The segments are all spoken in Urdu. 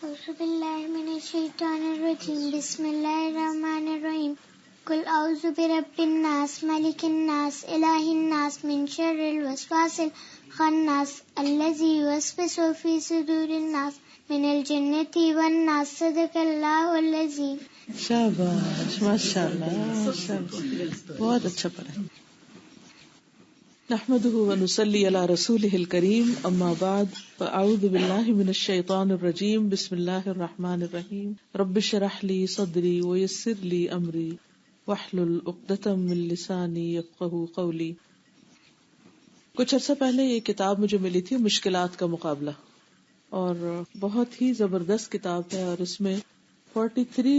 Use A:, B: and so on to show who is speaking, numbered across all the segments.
A: اعوذ باللہ من الشیطان الرجیم بسم اللہ الرحمن الرحیم قل اعوذ برب الناس ملک الناس الہ الناس من شر الوسواس الخناس الذی یوسوس فی صدور الناس من الجنۃ والناس صدق اللہ العظیم.
B: شاباش ماشاءاللہ بہت اچھا پڑھا. نحمده ونصلی علی رسولہ الکریم اما بعد فاعوذ باللہ من الشیطان الرجیم بسم اللہ الرحمن الرحیم رب اشرح لی صدری ویسر لی امری واحلل عقدۃ من لسانی یفقہوا قولی. کچھ عرصہ پہلے یہ کتاب مجھے ملی تھی مشکلات کا مقابلہ، اور بہت ہی زبردست کتاب ہے، اور اس میں 43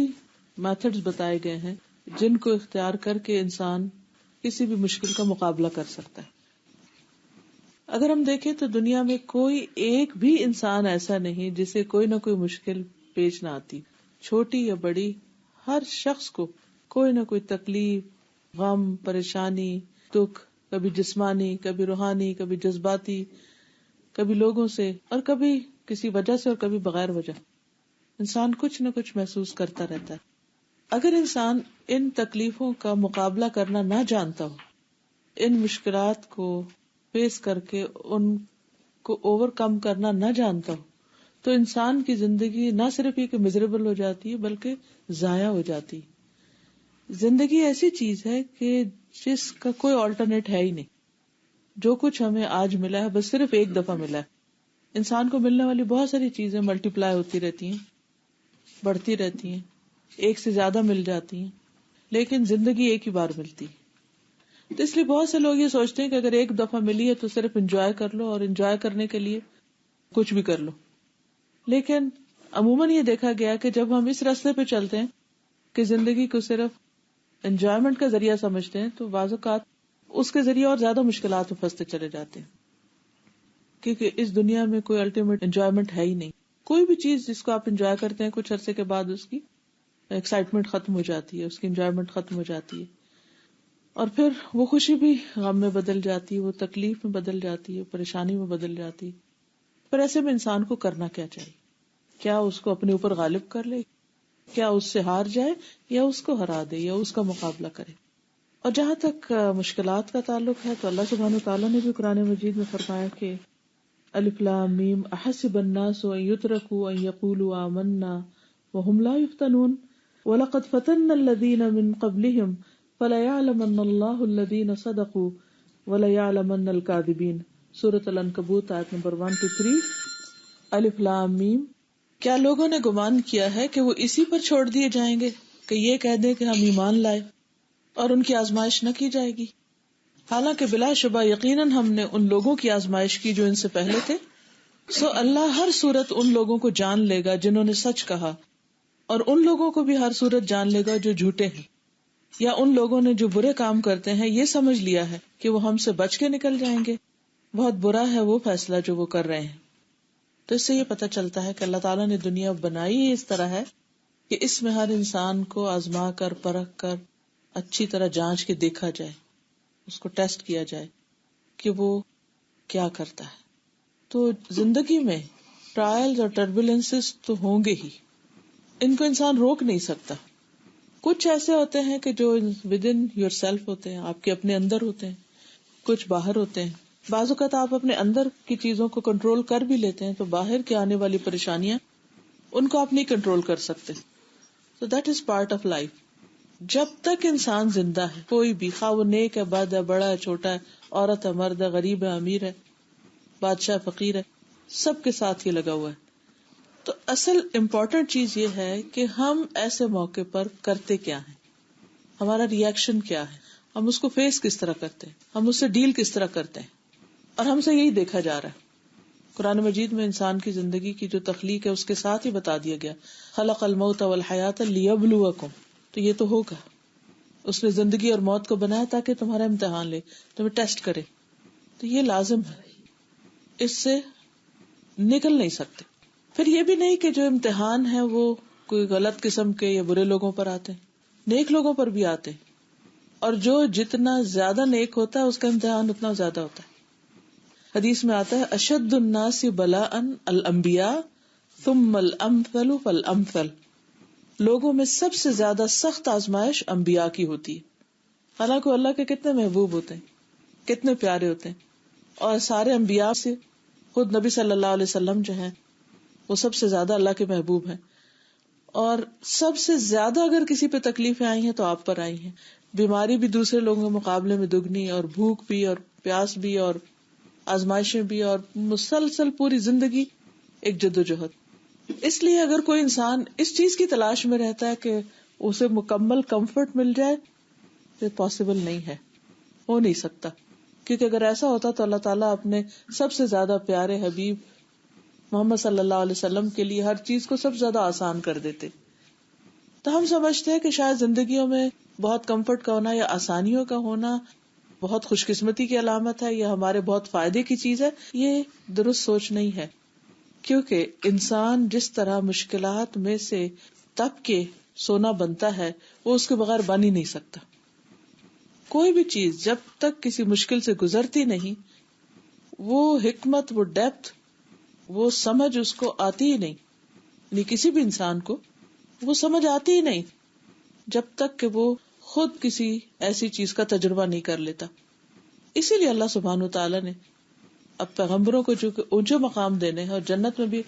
B: میتھڈز بتائے گئے ہیں جن کو اختیار کر کے انسان کسی بھی مشکل کا مقابلہ کر سکتا ہے. اگر ہم دیکھیں تو دنیا میں کوئی ایک بھی انسان ایسا نہیں جسے کوئی نہ کوئی مشکل پیش نہ آتی، چھوٹی یا بڑی. ہر شخص کو کوئی نہ کوئی تکلیف، غم، پریشانی، دکھ، کبھی جسمانی، کبھی روحانی، کبھی جذباتی، کبھی لوگوں سے اور کبھی کسی وجہ سے اور کبھی بغیر وجہ، انسان کچھ نہ کچھ محسوس کرتا رہتا ہے. اگر انسان ان تکلیفوں کا مقابلہ کرنا نہ جانتا ہو، ان مشکلات کو فیس کر کے ان کو اوور کم کرنا نہ جانتا ہو، تو انسان کی زندگی نہ صرف یہ کہ مزریبل ہو جاتی ہے بلکہ ضائع ہو جاتی. زندگی ایسی چیز ہے کہ جس کا کوئی آلٹرنیٹ ہے ہی نہیں. جو کچھ ہمیں آج ملا ہے بس صرف ایک دفعہ ملا ہے. انسان کو ملنے والی بہت ساری چیزیں ملٹی پلائی ہوتی رہتی ہیں، بڑھتی رہتی ہیں، ایک سے زیادہ مل جاتی ہیں، لیکن زندگی ایک ہی بار ملتی. تو اس لیے بہت سے لوگ یہ سوچتے ہیں کہ اگر ایک دفعہ ملی ہے تو صرف انجوائے کر لو، اور انجوائے کرنے کے لیے کچھ بھی کر لو. لیکن عموماً یہ دیکھا گیا کہ جب ہم اس راستے پہ چلتے ہیں کہ زندگی کو صرف انجوائمنٹ کا ذریعہ سمجھتے ہیں تو بعض اوقات اس کے ذریعے اور زیادہ مشکلات میں پھنستے چلے جاتے ہیں، کیونکہ اس دنیا میں کوئی الٹیمیٹ انجوائمنٹ ہے ہی نہیں. کوئی بھی چیز جس کو آپ انجوائے کرتے ہیں کچھ عرصے کے بعد اس کی ایکسائٹمنٹ ختم ہو جاتی ہے، اس کی انجوائمنٹ ختم ہو جاتی ہے، اور پھر وہ خوشی بھی غم میں بدل جاتی ہے، وہ تکلیف میں بدل جاتی ہے، پریشانی میں بدل جاتی ہے. پر ایسے میں انسان کو کرنا کیا چاہیے؟ کیا اس کو اپنے اوپر غالب کر لے، کیا اس سے ہار جائے، یا اس کو ہرا دے، یا اس کا مقابلہ کرے؟ اور جہاں تک مشکلات کا تعلق ہے تو اللہ سبحانہ وتعالیٰ نے بھی قرآن مجید میں فرمایا کہ الف لام میم احسب الناس ان یترکوا ان یقولوا آمنا وهم لا یفتنون وَلَقَدْ فَتَنَّ الَّذِينَ مِن قَبْلِهِمْ فَلَيَعْلَمَنَّ اللَّهُ الَّذِينَ صَدَقُوا وَلَيَعْلَمَنَّ الْكَاذِبِينَ. سورۃ العنکبوت آیت نمبر 1-3. الف لام میم. کیا لوگوں نے گمان کیا ہے کہ وہ اسی پر چھوڑ دیے جائیں گے کہ یہ کہہ دیں کہ ہم ایمان لائے اور ان کی آزمائش نہ کی جائے گی، حالانکہ بلا شبہ یقیناً ہم نے ان لوگوں کی آزمائش کی جو ان سے پہلے تھے. سو اللہ ہر صورت ان لوگوں کو جان لے گا جنہوں نے سچ کہا، اور ان لوگوں کو بھی ہر صورت جان لے گا جو جھوٹے ہیں، یا ان لوگوں نے جو برے کام کرتے ہیں یہ سمجھ لیا ہے کہ وہ ہم سے بچ کے نکل جائیں گے. بہت برا ہے وہ فیصلہ جو وہ کر رہے ہیں. تو اس سے یہ پتہ چلتا ہے کہ اللہ تعالیٰ نے دنیا بنائی اس طرح ہے کہ اس میں ہر انسان کو آزما کر پرکھ کر اچھی طرح جانچ کے دیکھا جائے، اس کو ٹیسٹ کیا جائے کہ وہ کیا کرتا ہے. تو زندگی میں ٹرائلز اور ٹربولینسز تو ہوں گے ہی، ان کو انسان روک نہیں سکتا. کچھ ایسے ہوتے ہیں کہ جو ود ان یور سیلف ہوتے ہیں، آپ کے اپنے اندر ہوتے ہیں، کچھ باہر ہوتے ہیں. بعض اوقات آپ اپنے اندر کی چیزوں کو کنٹرول کر بھی لیتے ہیں تو باہر کے آنے والی پریشانیاں ان کو آپ نہیں کنٹرول کر سکتے. So that is part of life. جب تک انسان زندہ ہے، کوئی بھی، خواہ وہ نیک ہے، بد ہے، بڑا ہے، چھوٹا ہے، عورت ہے، مرد ہے، غریب ہے، امیر ہے، بادشاہ فقیر ہے، سب کے ساتھ یہ لگا ہوا ہے. تو اصل امپورٹنٹ چیز یہ ہے کہ ہم ایسے موقع پر کرتے کیا ہیں، ہمارا ری ایکشن کیا ہے، ہم اس کو فیس کس طرح کرتے ہیں، ہم اس سے ڈیل کس طرح کرتے ہیں. اور ہم سے یہی دیکھا جا رہا ہے. قرآن مجید میں انسان کی زندگی کی جو تخلیق ہے اس کے ساتھ ہی بتا دیا گیا خلق الموت والحیات لیبلوکم. تو یہ تو ہوگا، اس نے زندگی اور موت کو بنایا تاکہ تمہارا امتحان لے، تمہیں ٹیسٹ کرے. تو یہ لازم ہے، اس سے نکل نہیں سکتے. پھر یہ بھی نہیں کہ جو امتحان ہے وہ کوئی غلط قسم کے یا برے لوگوں پر آتے ہیں، نیک لوگوں پر بھی آتے ہیں، اور جو جتنا زیادہ نیک ہوتا ہے اس کا امتحان اتنا زیادہ ہوتا ہے. حدیث میں آتا ہے اشد الناس بلاء الانبیاء ثم الامثل فالامثل. لوگوں میں سب سے زیادہ سخت آزمائش انبیاء کی ہوتی ہے. حالانکہ اللہ کے کتنے محبوب ہوتے ہیں, کتنے پیارے ہوتے ہیں, اور سارے انبیاء سے خود نبی صلی اللہ علیہ وسلم جو ہیں وہ سب سے زیادہ اللہ کے محبوب ہیں, اور سب سے زیادہ اگر کسی پہ تکلیفیں آئی ہیں تو آپ پر آئی ہیں. بیماری بھی دوسرے لوگوں کے مقابلے میں دگنی, اور بھوک بھی, اور پیاس بھی, اور آزمائشیں بھی, اور مسلسل پوری زندگی ایک جدوجہد. اس لیے اگر کوئی انسان اس چیز کی تلاش میں رہتا ہے کہ اسے مکمل کمفرٹ مل جائے تو پاسبل نہیں ہے, ہو نہیں سکتا. کیونکہ اگر ایسا ہوتا تو اللہ تعالیٰ اپنے سب سے زیادہ پیارے حبیب محمد صلی اللہ علیہ وسلم کے لیے ہر چیز کو سب سے زیادہ آسان کر دیتے. تو ہم سمجھتے ہیں کہ شاید زندگیوں میں بہت کمفرٹ کا ہونا یا آسانیوں کا ہونا بہت خوش قسمتی کی علامت ہے یا ہمارے بہت فائدے کی چیز ہے. یہ درست سوچ نہیں ہے, کیونکہ انسان جس طرح مشکلات میں سے تپ کے سونا بنتا ہے وہ اس کے بغیر بن ہی نہیں سکتا. کوئی بھی چیز جب تک کسی مشکل سے گزرتی نہیں, وہ حکمت, وہ ڈیپتھ, وہ سمجھ اس کو آتی ہی نہیں. یعنی کسی بھی انسان کو وہ سمجھ آتی ہی نہیں جب تک کہ وہ خود کسی ایسی چیز کا تجربہ نہیں کر لیتا. اسی لیے اللہ سبحانہ وتعالی نے اب پیغمبروں کو جو کہ اونچے مقام دینے ہیں اور جنت میں بھی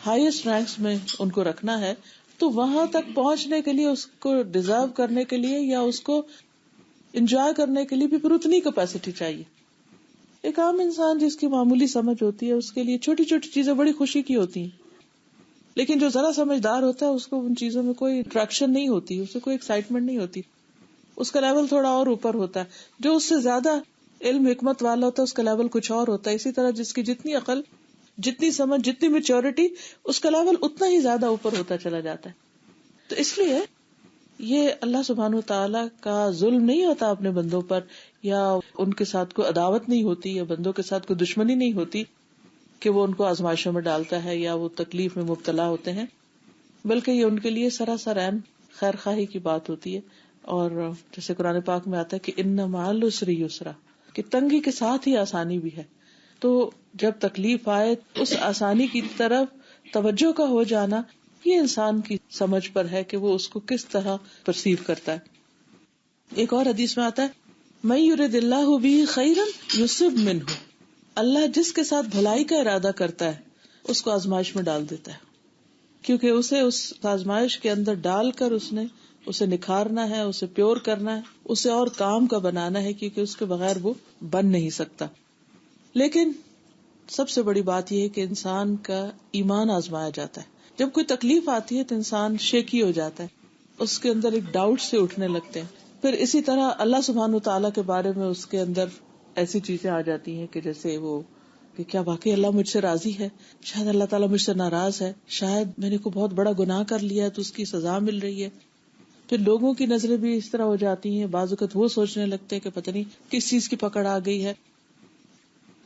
B: ہائیسٹ رینکس میں ان کو رکھنا ہے, تو وہاں تک پہنچنے کے لیے, اس کو ڈیزرو کرنے کے لیے یا اس کو انجوائے کرنے کے لیے بھی پھر اتنی کیپیسٹی چاہیے. ایک عام انسان جس کی معمولی سمجھ ہوتی ہے اس کے لیے چھوٹی چھوٹی چیزیں بڑی خوشی کی ہوتی ہیں, لیکن جو ذرا سمجھدار ہوتا ہے اس کو ان چیزوں میں کوئی اٹریکشن نہیں ہوتی, اسے کوئی ایکسائٹمنٹ نہیں ہوتی, اس کا لیول تھوڑا اور اوپر ہوتا ہے. جو اس سے زیادہ علم حکمت والا ہوتا ہے اس کا لیول کچھ اور ہوتا ہے. اسی طرح جس کی جتنی عقل, جتنی سمجھ, جتنی میچورٹی, اس کا لیول اتنا ہی زیادہ اوپر ہوتا چلا جاتا ہے. تو اس لیے یہ اللہ سبحانہ وتعالی کا ظلم نہیں ہوتا اپنے بندوں پر, یا ان کے ساتھ کوئی عداوت نہیں ہوتی, یا بندوں کے ساتھ کوئی دشمنی نہیں ہوتی کہ وہ ان کو آزمائشوں میں ڈالتا ہے یا وہ تکلیف میں مبتلا ہوتے ہیں, بلکہ یہ ان کے لیے سراسر عین خیر خواہی کی بات ہوتی ہے. اور جیسے قرآن پاک میں آتا ہے کہ ان مع العسر یسرا, کہ تنگی کے ساتھ ہی آسانی بھی ہے. تو جب تکلیف آئے اس آسانی کی طرف توجہ کا ہو جانا, یہ انسان کی سمجھ پر ہے کہ وہ اس کو کس طرح پرسیو کرتا ہے. ایک اور حدیث میں آتا ہے من یرد اللہ بہ خیرا یصب منہ, اللہ جس کے ساتھ بھلائی کا ارادہ کرتا ہے اس کو آزمائش میں ڈال دیتا ہے, کیونکہ اسے اس آزمائش کے اندر ڈال کر اسے نکھارنا ہے, اسے پیور کرنا ہے, اسے اور کام کا بنانا ہے, کیونکہ اس کے بغیر وہ بن نہیں سکتا. لیکن سب سے بڑی بات یہ ہے کہ انسان کا ایمان آزمایا جاتا ہے. جب کوئی تکلیف آتی ہے تو انسان شیکی ہو جاتا ہے, اس کے اندر ایک ڈاؤٹ سے اٹھنے لگتے ہیں. پھر اسی طرح اللہ سبحانہ وتعالیٰ کے بارے میں اس کے اندر ایسی چیزیں آ جاتی ہیں کہ جیسے وہ کہ کیا واقعی اللہ مجھ سے راضی ہے, شاید اللہ تعالیٰ مجھ سے ناراض ہے, شاید میں نے کوئی بہت بڑا گناہ کر لیا ہے تو اس کی سزا مل رہی ہے. پھر لوگوں کی نظریں بھی اس طرح ہو جاتی ہیں, بعض اوقات وہ سوچنے لگتے ہیں کہ پتہ نہیں کس چیز کی پکڑ آ گئی ہے.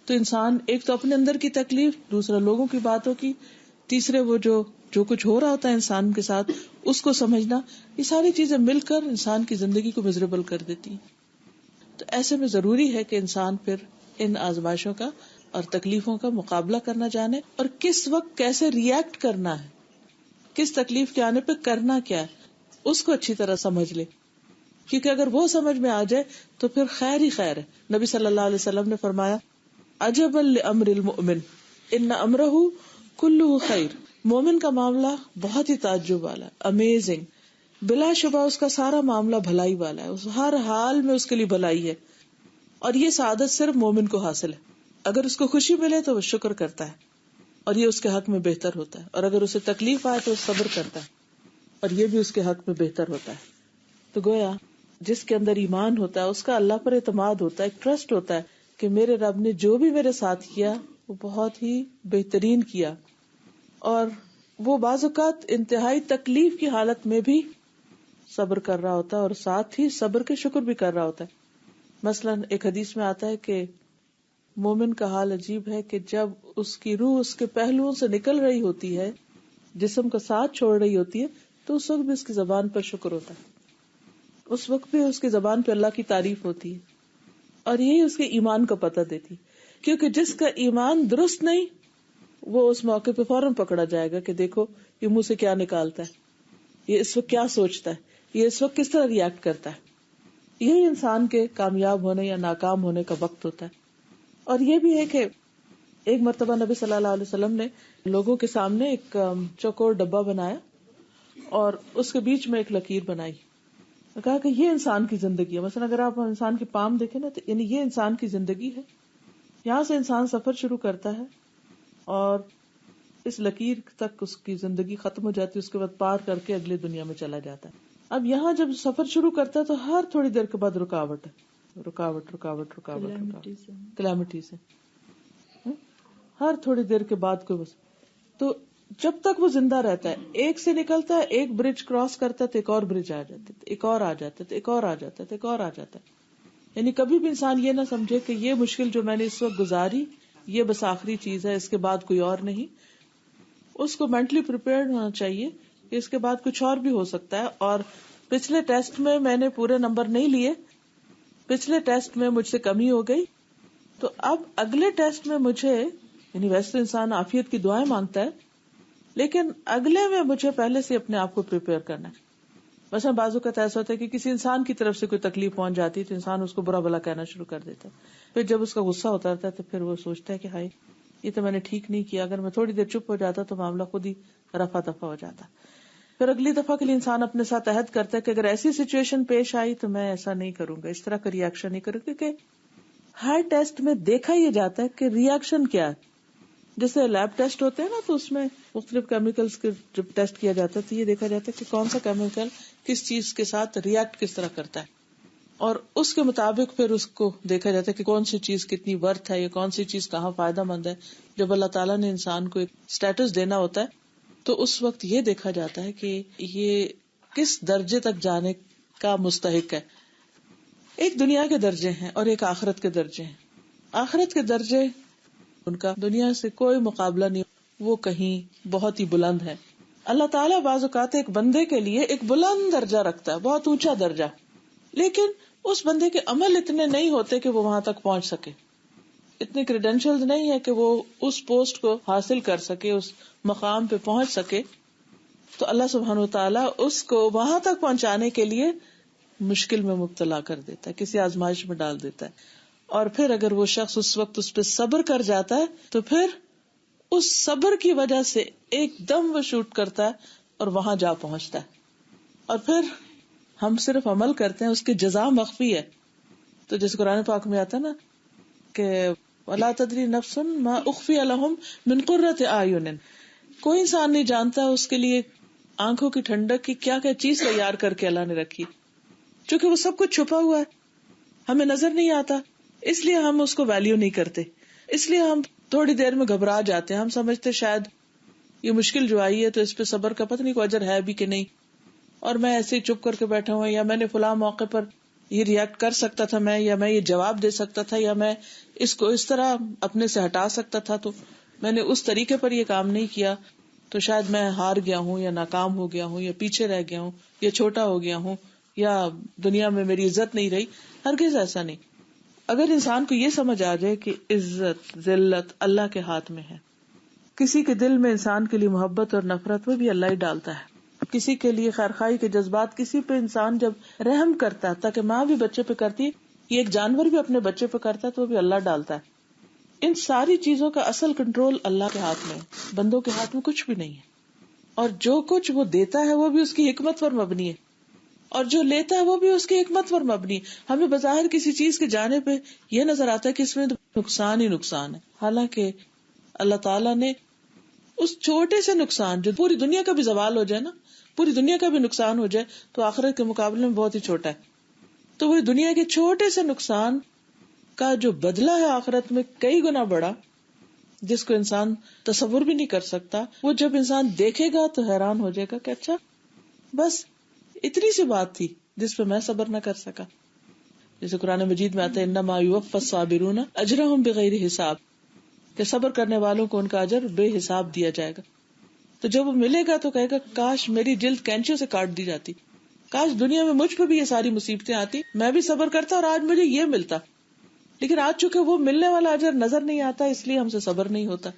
B: تو انسان ایک تو اپنے اندر کی تکلیف, دوسرا لوگوں کی باتوں کی, تیسرے وہ جو کچھ ہو رہا ہوتا ہے انسان کے ساتھ اس کو سمجھنا, یہ ساری چیزیں مل کر انسان کی زندگی کو میزریبل کر دیتی ہیں. تو ایسے میں ضروری ہے کہ انسان پھر ان آزمائشوں کا اور تکلیفوں کا مقابلہ کرنا جانے, اور کس وقت کیسے ری ایکٹ کرنا ہے, کس تکلیف کے آنے پہ کرنا کیا ہے, اس کو اچھی طرح سمجھ لے. کیونکہ اگر وہ سمجھ میں آ جائے تو پھر خیر ہی خیر ہے. نبی صلی اللہ علیہ وسلم نے فرمایا عجبا لامر المؤمن ان امرہ کلہ خیر, مومن کا معاملہ بہت ہی تعجب والا, امیزنگ, بلا شبہ اس کا سارا معاملہ بھلائی والا ہے, ہر حال میں اس کے لیے بھلائی ہے. اور یہ سعادت صرف مومن کو حاصل ہے. اگر اس کو خوشی ملے تو وہ شکر کرتا ہے اور یہ اس کے حق میں بہتر ہوتا ہے, اور اگر اسے تکلیف آئے تو صبر کرتا ہے اور یہ بھی اس کے حق میں بہتر ہوتا ہے. تو گویا جس کے اندر ایمان ہوتا ہے اس کا اللہ پر اعتماد ہوتا ہے, ایک ٹرسٹ ہوتا ہے کہ میرے رب نے جو بھی میرے ساتھ کیا وہ بہت ہی بہترین کیا, اور وہ بعض اوقات انتہائی تکلیف کی حالت میں بھی صبر کر رہا ہوتا ہے اور ساتھ ہی صبر کے شکر بھی کر رہا ہوتا ہے. مثلاً ایک حدیث میں آتا ہے کہ مومن کا حال عجیب ہے کہ جب اس کی روح اس کے پہلوؤں سے نکل رہی ہوتی ہے, جسم کا ساتھ چھوڑ رہی ہوتی ہے, تو اس وقت بھی اس کی زبان پر شکر ہوتا ہے, اس وقت بھی اس کی زبان پہ اللہ کی تعریف ہوتی ہے, اور یہی اس کے ایمان کا پتہ دیتی, کیونکہ جس کا ایمان درست نہیں وہ اس موقع پہ فوراً پکڑا جائے گا کہ دیکھو یہ منہ سے کیا نکالتا ہے، یہ اس وقت کیا سوچتا ہے، یہ اس وقت کس طرح ریئیکٹ کرتا ہے. یہی انسان کے کامیاب ہونے یا ناکام ہونے کا وقت ہوتا ہے. اور یہ بھی ہے کہ ایک مرتبہ نبی صلی اللہ علیہ وسلم نے لوگوں کے سامنے ایک چوکور ڈبہ بنایا اور اس کے بیچ میں ایک لکیر بنائی. کہا کہ یہ انسان کی زندگی ہے. مثلا اگر آپ انسان کی پام دیکھیں نا تو یعنی یہ انسان کی زندگی ہے. یہاں سے انسان سفر شروع کرتا ہے اور اس لکیر تک اس کی زندگی ختم ہو جاتی ہے، اس کے بعد پار کر کے اگلی دنیا میں چلا جاتا ہے. اب یہاں جب سفر شروع کرتا ہے تو ہر تھوڑی دیر کے بعد رکاوٹ ہے، رکاوٹ رکاوٹ رکاوٹ کلیمٹی سے ہر تھوڑی دیر کے بعد کوئی بس. تو جب تک وہ زندہ رہتا ہے، ایک سے نکلتا ہے، ایک برج کراس کرتا ہے تو ایک اور برج آ جاتا ہے، ایک اور آ جاتا ہے، ایک اور آ جاتا ہے، ایک اور آ جاتا ہے. یعنی کبھی بھی انسان یہ نہ سمجھے کہ یہ مشکل جو میں نے اس وقت گزاری یہ بس آخری چیز ہے، اس کے بعد کوئی اور نہیں. اس کو مینٹلی پریپیئرڈ ہونا چاہیے کہ اس کے بعد کچھ اور بھی ہو سکتا ہے. اور پچھلے ٹیسٹ میں نے پورے نمبر نہیں لیے، پچھلے ٹیسٹ میں مجھ سے کمی ہو گئی، تو اب اگلے ٹیسٹ میں مجھے، یعنی ویسے تو انسان عافیت کی دعائیں مانگتا ہے، لیکن اگلے میں مجھے پہلے سے اپنے آپ کو پریپیئر کرنا ہے. مثلا بازو کا ایسا ہوتا ہے کہ کسی انسان کی طرف سے کوئی تکلیف پہنچ جاتی ہے تو انسان اس کو برا بلا کہنا شروع کر دیتا ہے. پھر جب اس کا غصہ ہوتا ہے تو پھر وہ سوچتا ہے کہ ہائے یہ تو میں نے ٹھیک نہیں کیا، اگر میں تھوڑی دیر چپ ہو جاتا تو معاملہ خود ہی رفع دفع ہو جاتا. پھر اگلی دفعہ کے لیے انسان اپنے ساتھ عہد کرتا ہے کہ اگر ایسی سچویشن پیش آئی تو میں ایسا نہیں کروں گا، اس طرح کا ری ایکشن نہیں کروں گا. کیونکہ ہر ٹیسٹ میں دیکھا یہ جاتا ہے کہ ری ایکشن کیا ہے. جیسے لیب ٹیسٹ ہوتے ہیں نا تو اس میں مختلف کیمیکلز کے جب ٹیسٹ کیا جاتا ہے تو یہ دیکھا جاتا ہے کہ کون سا کیمیکل کس چیز کے ساتھ ریئیکٹ کس طرح کرتا ہے، اور اس کے مطابق پھر اس کو دیکھا جاتا ہے کہ کون سی چیز کتنی ورتھ ہے یا کون سی چیز کہاں فائدہ مند ہے. جب اللہ تعالیٰ نے انسان کو ایک اسٹیٹس دینا ہوتا ہے تو اس وقت یہ دیکھا جاتا ہے کہ یہ کس درجے تک جانے کا مستحق ہے. ایک دنیا کے درجے ہیں اور ایک آخرت کے درجے ہیں. آخرت کے درجے ان کا دنیا سے کوئی مقابلہ نہیں، وہ کہیں بہت ہی بلند ہے. اللہ تعالیٰ بعض اوقات ایک بندے کے لیے ایک بلند درجہ رکھتا ہے، بہت اونچا درجہ، لیکن اس بندے کے عمل اتنے نہیں ہوتے کہ وہ وہاں تک پہنچ سکے، اتنے کریڈینشیل نہیں ہے کہ وہ اس پوسٹ کو حاصل کر سکے، اس مقام پہ پہنچ سکے. تو اللہ سبحانہ وتعالیٰ اس کو وہاں تک پہنچانے کے لیے مشکل میں مبتلا کر دیتا ہے، کسی آزمائش میں ڈال دیتا ہے. اور پھر اگر وہ شخص اس وقت اس پہ صبر کر جاتا ہے تو پھر اس صبر کی وجہ سے ایک دم وہ شوٹ کرتا ہے اور وہاں جا پہنچتا ہے. اور پھر ہم صرف عمل کرتے ہیں، اس کی جزا مخفی ہے. تو جیسے قرآن پاک میں آتا ہے نا کہ وَلَا تَدْرِي نَفْسٌ مَا أُخْفِيَ لَهُمْ مِنْ قُرَّةِ أَعْيُنٍ، کوئی انسان نہیں جانتا اس کے لیے آنکھوں کی ٹھنڈک کی کیا کیا چیز تیار کر کے اللہ نے رکھی. چونکہ وہ سب کچھ چھپا ہوا ہے، ہمیں نظر نہیں آتا، اس لیے ہم اس کو ویلیو نہیں کرتے، اس لیے ہم تھوڑی دیر میں گھبرا جاتے ہیں. ہم سمجھتے شاید یہ مشکل جو آئی ہے تو اس پہ صبر کا پتہ نہیں کوئی اجر ہے بھی کہ نہیں، اور میں ایسے ہی چپ کر کے بیٹھا ہوں، یا میں نے فلاں موقع پر یہ ریئیکٹ کر سکتا تھا یا میں یہ جواب دے سکتا تھا، یا میں اس کو اس طرح اپنے سے ہٹا سکتا تھا، تو میں نے اس طریقے پر یہ کام نہیں کیا تو شاید میں ہار گیا ہوں یا ناکام ہو گیا ہوں یا پیچھے رہ گیا ہوں یا چھوٹا ہو گیا ہوں یا دنیا میں میری عزت نہیں رہی. ہرگز ایسا نہیں. اگر انسان کو یہ سمجھ آ جائے کہ عزت ذلت اللہ کے ہاتھ میں ہے، کسی کے دل میں انسان کے لیے محبت اور نفرت وہ بھی اللہ ہی ڈالتا ہے، کسی کے لیے خیرخواہی کے جذبات، کسی پہ انسان جب رحم کرتا ہے، تاکہ ماں بھی بچے پہ کرتی ہے، یہ ایک جانور بھی اپنے بچے پہ کرتا ہے تو وہ بھی اللہ ڈالتا ہے. ان ساری چیزوں کا اصل کنٹرول اللہ کے ہاتھ میں ہے، بندوں کے ہاتھ میں کچھ بھی نہیں ہے. اور جو کچھ وہ دیتا ہے وہ بھی اس کی حکمت پر مبنی ہے، اور جو لیتا ہے وہ بھی اس کی حکمت پر مبنی ہے. ہمیں بظاہر کسی چیز کے جانے پہ یہ نظر آتا ہے کہ اس میں نقصان ہی نقصان ہے، حالانکہ اللہ تعالیٰ نے اس چھوٹے سے نقصان جو پوری دنیا کا بھی زوال ہو جائے نا، پوری دنیا کا بھی نقصان ہو جائے تو آخرت کے مقابلے میں بہت ہی چھوٹا ہے. تو وہ دنیا کے چھوٹے سے نقصان کا جو بدلہ ہے آخرت میں کئی گنا بڑا، جس کو انسان تصور بھی نہیں کر سکتا. وہ جب انسان دیکھے گا تو حیران ہو جائے گا کہ اچھا بس اتنی سی بات تھی جس پہ میں صبر نہ کر سکا. جیسے قرآن مجید میں آتا ہے انما یوفی الصابرون اجرہم بغیر حساب، کہ صبر کرنے والوں کو ان کا اجر بے حساب دیا جائے گا. تو جب وہ ملے گا تو کہے گا کاش میری جلد کینچیوں سے کاٹ دی جاتی، کاش دنیا میں مجھ پہ بھی یہ ساری مصیبتیں آتی، میں بھی صبر کرتا اور آج مجھے یہ ملتا. لیکن آج چونکہ وہ ملنے والا اجر نظر نہیں آتا اس لیے ہم سے صبر نہیں ہوتا.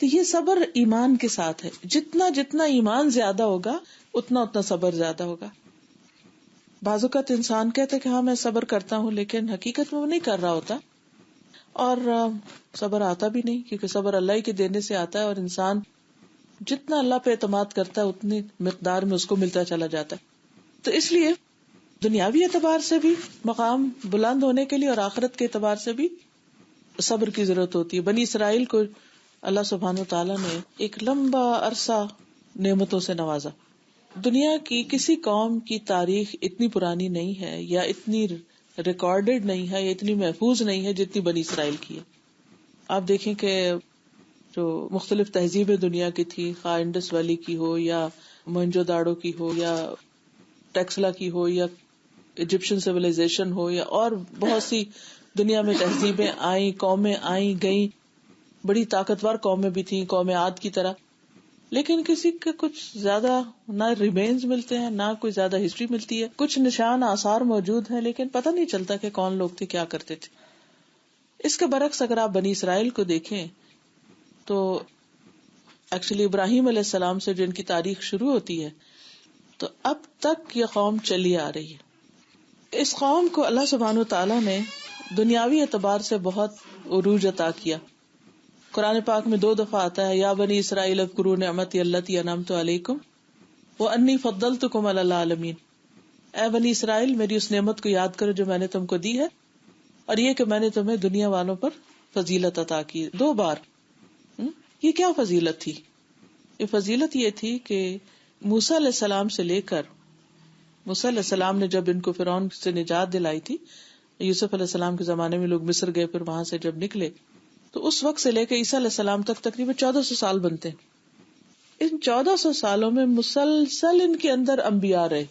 B: تو یہ صبر ایمان کے ساتھ ہے. جتنا جتنا ایمان زیادہ ہوگا اتنا اتنا صبر زیادہ ہوگا. بعض اوقات انسان کہتا کہ ہاں میں صبر کرتا ہوں، لیکن حقیقت میں وہ نہیں کر رہا ہوتا، اور صبر آتا بھی نہیں، کیونکہ صبر اللہ ہی کے دینے سے آتا ہے، اور انسان جتنا اللہ پہ اعتماد کرتا ہے اتنی مقدار میں اس کو ملتا چلا جاتا ہے. تو اس لیے دنیاوی اعتبار سے بھی مقام بلند ہونے کے لیے اور آخرت کے اعتبار سے بھی صبر کی ضرورت ہوتی ہے. بنی اسرائیل کو اللہ سبحانہ وتعالیٰ نے ایک لمبا عرصہ نعمتوں سے نوازا. دنیا کی کسی قوم کی تاریخ اتنی پرانی نہیں ہے، یا اتنی ریکارڈڈ نہیں ہے، یا اتنی محفوظ نہیں ہے جتنی بنی اسرائیل کی ہے. آپ دیکھیں کہ جو مختلف تہذیبیں دنیا کی تھی، خواہ انڈس ویلی کی ہو، یا موہنجو داڑو کی ہو، یا ٹیکسلا کی ہو، یا ایجپشن سیویلائزیشن ہو، یا اور بہت سی دنیا میں تہذیبیں آئیں، قومیں آئیں گئیں، بڑی طاقتور قومیں بھی تھیں، قوم عاد کی طرح، لیکن کسی کے کچھ زیادہ نہ ریمینز ملتے ہیں، نہ کوئی زیادہ ہسٹری ملتی ہے. کچھ نشان آثار موجود ہیں، لیکن پتہ نہیں چلتا کہ کون لوگ تھے، کیا کرتے تھے. اس کے برعکس اگر آپ بنی اسرائیل کو دیکھیں تو ایکچولی ابراہیم علیہ السلام سے جن کی تاریخ شروع ہوتی ہے تو اب تک یہ قوم چلی آ رہی ہے. اس قوم کو اللہ سبحانہ وتعالیٰ نے دنیاوی اعتبار سے بہت عروج عطا کیا. قرآن پاک میں 2 دفعہ آتا ہے، یا بنی اسرائیل اذکروا نعمتی التی انعمت علیکم وانی فضلتکم علی العالمین. اے بنی اسرائیل، میری اس نعمت کو یاد کرو جو میں نے تم کو دی ہے، اور یہ کہ میں نے تمہیں دنیا والوں پر فضیلت عطا کی. 2 بار. یہ کیا فضیلت تھی؟ یہ فضیلت یہ تھی کہ موسیٰ علیہ السلام سے لے کر، موسیٰ علیہ السلام نے جب ان کو فرعون سے نجات دلائی تھی، یوسف علیہ السلام کے زمانے میں لوگ مصر گئے، پھر وہاں سے جب نکلے تو اس وقت سے لے کے عیسیٰ علیہ السلام تک تقریباً 1400 سال بنتے ہیں. ان 1400 سالوں میں مسلسل ان کے اندر انبیاء رہے.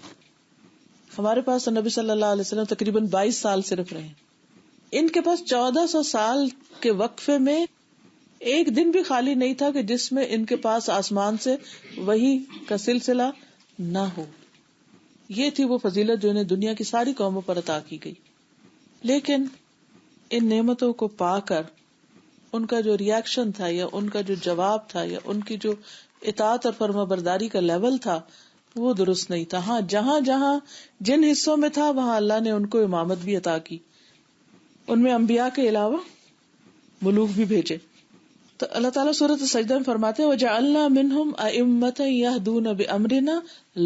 B: ہمارے پاس نبی صلی اللہ علیہ وسلم تقریباً 22 سال صرف رہے. ان کے پاس 1400 سال کے وقفے میں ایک دن بھی خالی نہیں تھا کہ جس میں ان کے پاس آسمان سے وحی کا سلسلہ نہ ہو. یہ تھی وہ فضیلت جو انہیں دنیا کی ساری قوموں پر عطا کی گئی. لیکن ان نعمتوں کو پا کر ان کا جو ریاکشن تھا، یا ان کا جو جواب تھا، یا ان کی جو اطاعت اور فرما برداری کا لیول تھا، وہ درست نہیں تھا. ہاں، جہاں جہاں جن حصوں میں تھا وہاں اللہ نے ان کو امامت بھی عطا کی. ان میں انبیاء کے علاوہ ملوک بھی بھیجے. تو اللہ تعالیٰ سورۃ السجدہ میں فرماتے ہیں وَجَعَلْنَا مِنْهُمْ أَئِمَّةً يَهْدُونَ بِأَمْرِنَا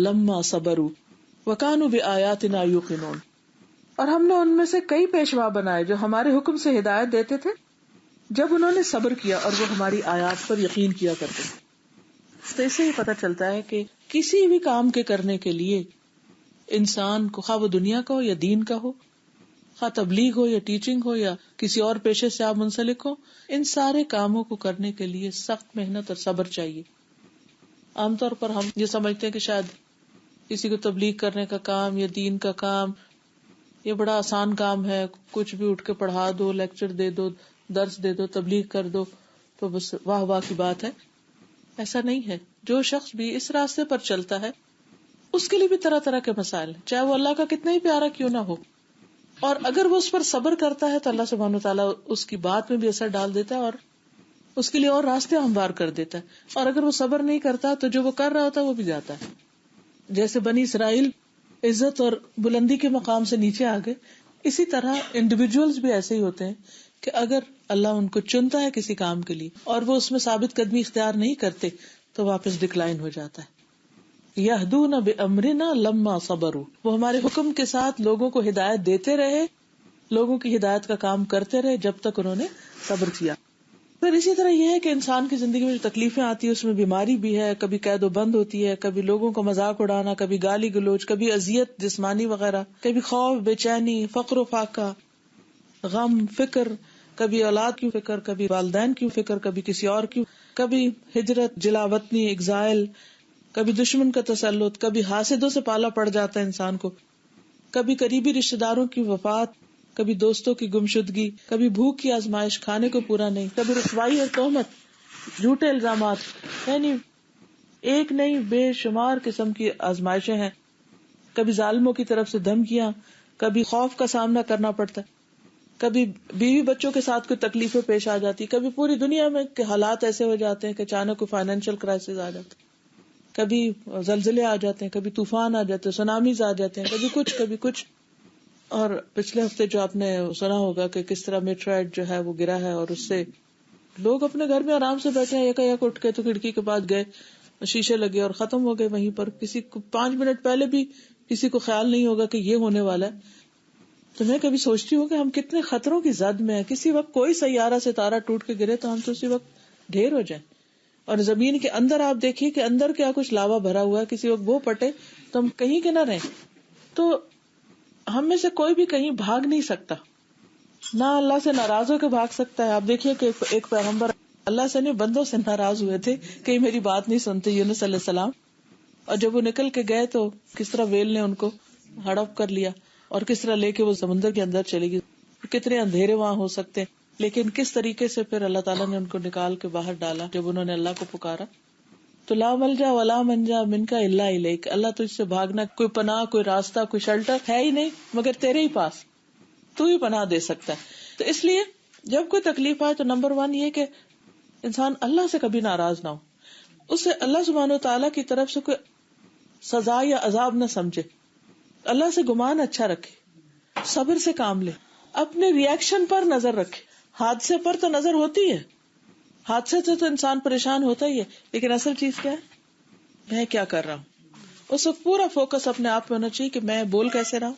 B: لَمَّا صَبَرُوا وَكَانُوا بِآيَاتِنَا يُوقِنُونَ. اور ہم نے ان میں سے کئی پیشوا بنائے جو ہمارے حکم سے ہدایت دیتے تھے جب انہوں نے صبر کیا اور وہ ہماری آیات پر یقین کیا کرتے تھے. تو اس سے ہی پتہ چلتا ہے کہ کسی بھی کام کے کرنے کے لیے انسان کو، خواہ وہ دنیا کا ہو یا دین کا ہو، خواہ تبلیغ ہو یا ٹیچنگ ہو یا کسی اور پیشے سے آپ منسلک ہو، ان سارے کاموں کو کرنے کے لیے سخت محنت اور صبر چاہیے. عام طور پر ہم یہ سمجھتے ہیں کہ شاید کسی کو تبلیغ کرنے کا کام یا دین کا کام یہ بڑا آسان کام ہے، کچھ بھی اٹھ کے پڑھا دو، لیکچر دے دو، درس دے دو، تبلیغ کر دو تو بس واہ واہ کی بات ہے. ایسا نہیں ہے. جو شخص بھی اس راستے پر چلتا ہے اس کے لیے بھی طرح طرح کے مسائل ہیں، چاہے وہ اللہ کا کتنا ہی پیارا کیوں نہ ہو. اور اگر وہ اس پر صبر کرتا ہے تو اللہ سبحانہ وتعالیٰ اس کی بات میں بھی اثر ڈال دیتا ہے اور اس کے لیے اور راستے ہموار کر دیتا ہے. اور اگر وہ صبر نہیں کرتا تو جو وہ کر رہا ہوتا ہے وہ بھی جاتا ہے. جیسے بنی اسرائیل عزت اور بلندی کے مقام سے نیچے آ گئے، اسی طرح انڈیویجولز بھی ایسے ہی ہوتے ہیں کہ اگر اللہ ان کو چنتا ہے کسی کام کے لیے اور وہ اس میں ثابت قدمی اختیار نہیں کرتے تو واپس ڈکلائن ہو جاتا ہے. یہدون بامرنا لما صبروا، وہ ہمارے حکم کے ساتھ لوگوں کو ہدایت دیتے رہے، لوگوں کی ہدایت کا کام کرتے رہے جب تک انہوں نے صبر کیا. پھر اسی طرح یہ ہے کہ انسان کی زندگی میں جو تکلیفیں آتی ہیں اس میں بیماری بھی ہے، کبھی قید و بند ہوتی ہے، کبھی لوگوں کا مذاق اڑانا، کبھی گالی گلوچ، کبھی اذیت جسمانی وغیرہ، کبھی خوف، بے چینی، فقر و فاقہ، غم، فکر، کبھی اولاد کی فکر، کبھی والدین کی فکر، کبھی کسی اور کی، کبھی ہجرت، جلا وطنی، ایگزائل، کبھی دشمن کا تسلط، کبھی حاسدوں سے پالا پڑ جاتا ہے انسان کو، کبھی قریبی رشتہ داروں کی وفات، کبھی دوستوں کی گمشدگی، کبھی بھوک کی آزمائش، کھانے کو پورا نہیں، کبھی رسوائی اور تہمت، جھوٹے الزامات، یعنی ایک نہیں بے شمار قسم کی آزمائشیں ہیں. کبھی ظالموں کی طرف سے دھمکیاں، کبھی خوف کا سامنا کرنا پڑتا ہے، کبھی بیوی بچوں کے ساتھ کوئی تکلیفیں پیش آ جاتی، کبھی پوری دنیا میں کے حالات ایسے ہو جاتے ہیں کہ اچانک کوئی فائنینشیل کرائسس آ جاتا ہے، کبھی زلزلے آ جاتے ہیں، کبھی طوفان آ جاتے ہیں، سونامیز آ جاتے ہیں، کبھی کچھ. اور پچھلے ہفتے جو آپ نے سنا ہوگا کہ کس طرح میٹرائٹ جو ہے وہ گرا ہے، اور اس سے لوگ اپنے گھر میں آرام سے بیٹھے ہیں، یک اٹھ کے تو کھڑکی کے پاس گئے، شیشے لگے اور ختم ہو گئے وہیں پر. کسی کو 5 منٹ پہلے بھی کسی کو خیال نہیں ہوگا کہ یہ ہونے والا ہے. تو میں کبھی سوچتی ہوں کہ ہم کتنے خطروں کی زد میں ہیں. کسی وقت کوئی سیارہ ستارہ ٹوٹ کے گرے تو ہم تو اسی وقت ڈھیر ہو جائیں. اور زمین کے اندر آپ دیکھیے کہ اندر کیا کچھ لاوا بھرا ہوا ہے، کسی وقت وہ پٹے تو ہم کہیں کے نہ رہیں. تو ہم میں سے کوئی بھی کہیں بھاگ نہیں سکتا، نہ اللہ سے ناراض ہو کے بھاگ سکتا ہے. آپ دیکھیے کہ ایک پیغمبر اللہ سے نہیں بندوں سے ناراض ہوئے تھے کہ میری بات نہیں سنتے، یونس علیہ السلام. اور جب وہ نکل کے گئے تو کس طرح ویل نے ان کو ہڑپ کر لیا اور کس طرح لے کے وہ سمندر کے اندر چلے گی. کتنے اندھیرے وہاں ہو سکتے ہیں، لیکن کس طریقے سے پھر اللہ تعالیٰ نے ان کو نکال کے باہر ڈالا جب انہوں نے اللہ کو پکارا. تو لا ملجا ولا منجا منکا الا الیک، اللہ تجھ سے بھاگنا کوئی پناہ، کوئی راستہ، کوئی شیلٹر ہے ہی نہیں مگر تیرے ہی پاس، تو ہی پناہ دے سکتا ہے. تو اس لیے جب کوئی تکلیف آئے تو نمبر 1 یہ کہ انسان اللہ سے کبھی ناراض نہ ہو، اسے اللہ سبحانہ وتعالیٰ کی طرف سے کوئی سزا یا عذاب نہ سمجھے، اللہ سے گمان اچھا رکھے، صبر سے کام لے، اپنے ری ایکشن پر نظر رکھے. حادثے پر تو نظر ہوتی ہے، حادثے سے تو انسان پریشان ہوتا ہی ہے، لیکن اصل چیز کیا ہے؟ میں کیا کر رہا ہوں. اس وقت پورا فوکس اپنے آپ پہ ہونا چاہیے کہ میں بول کیسے رہا ہوں،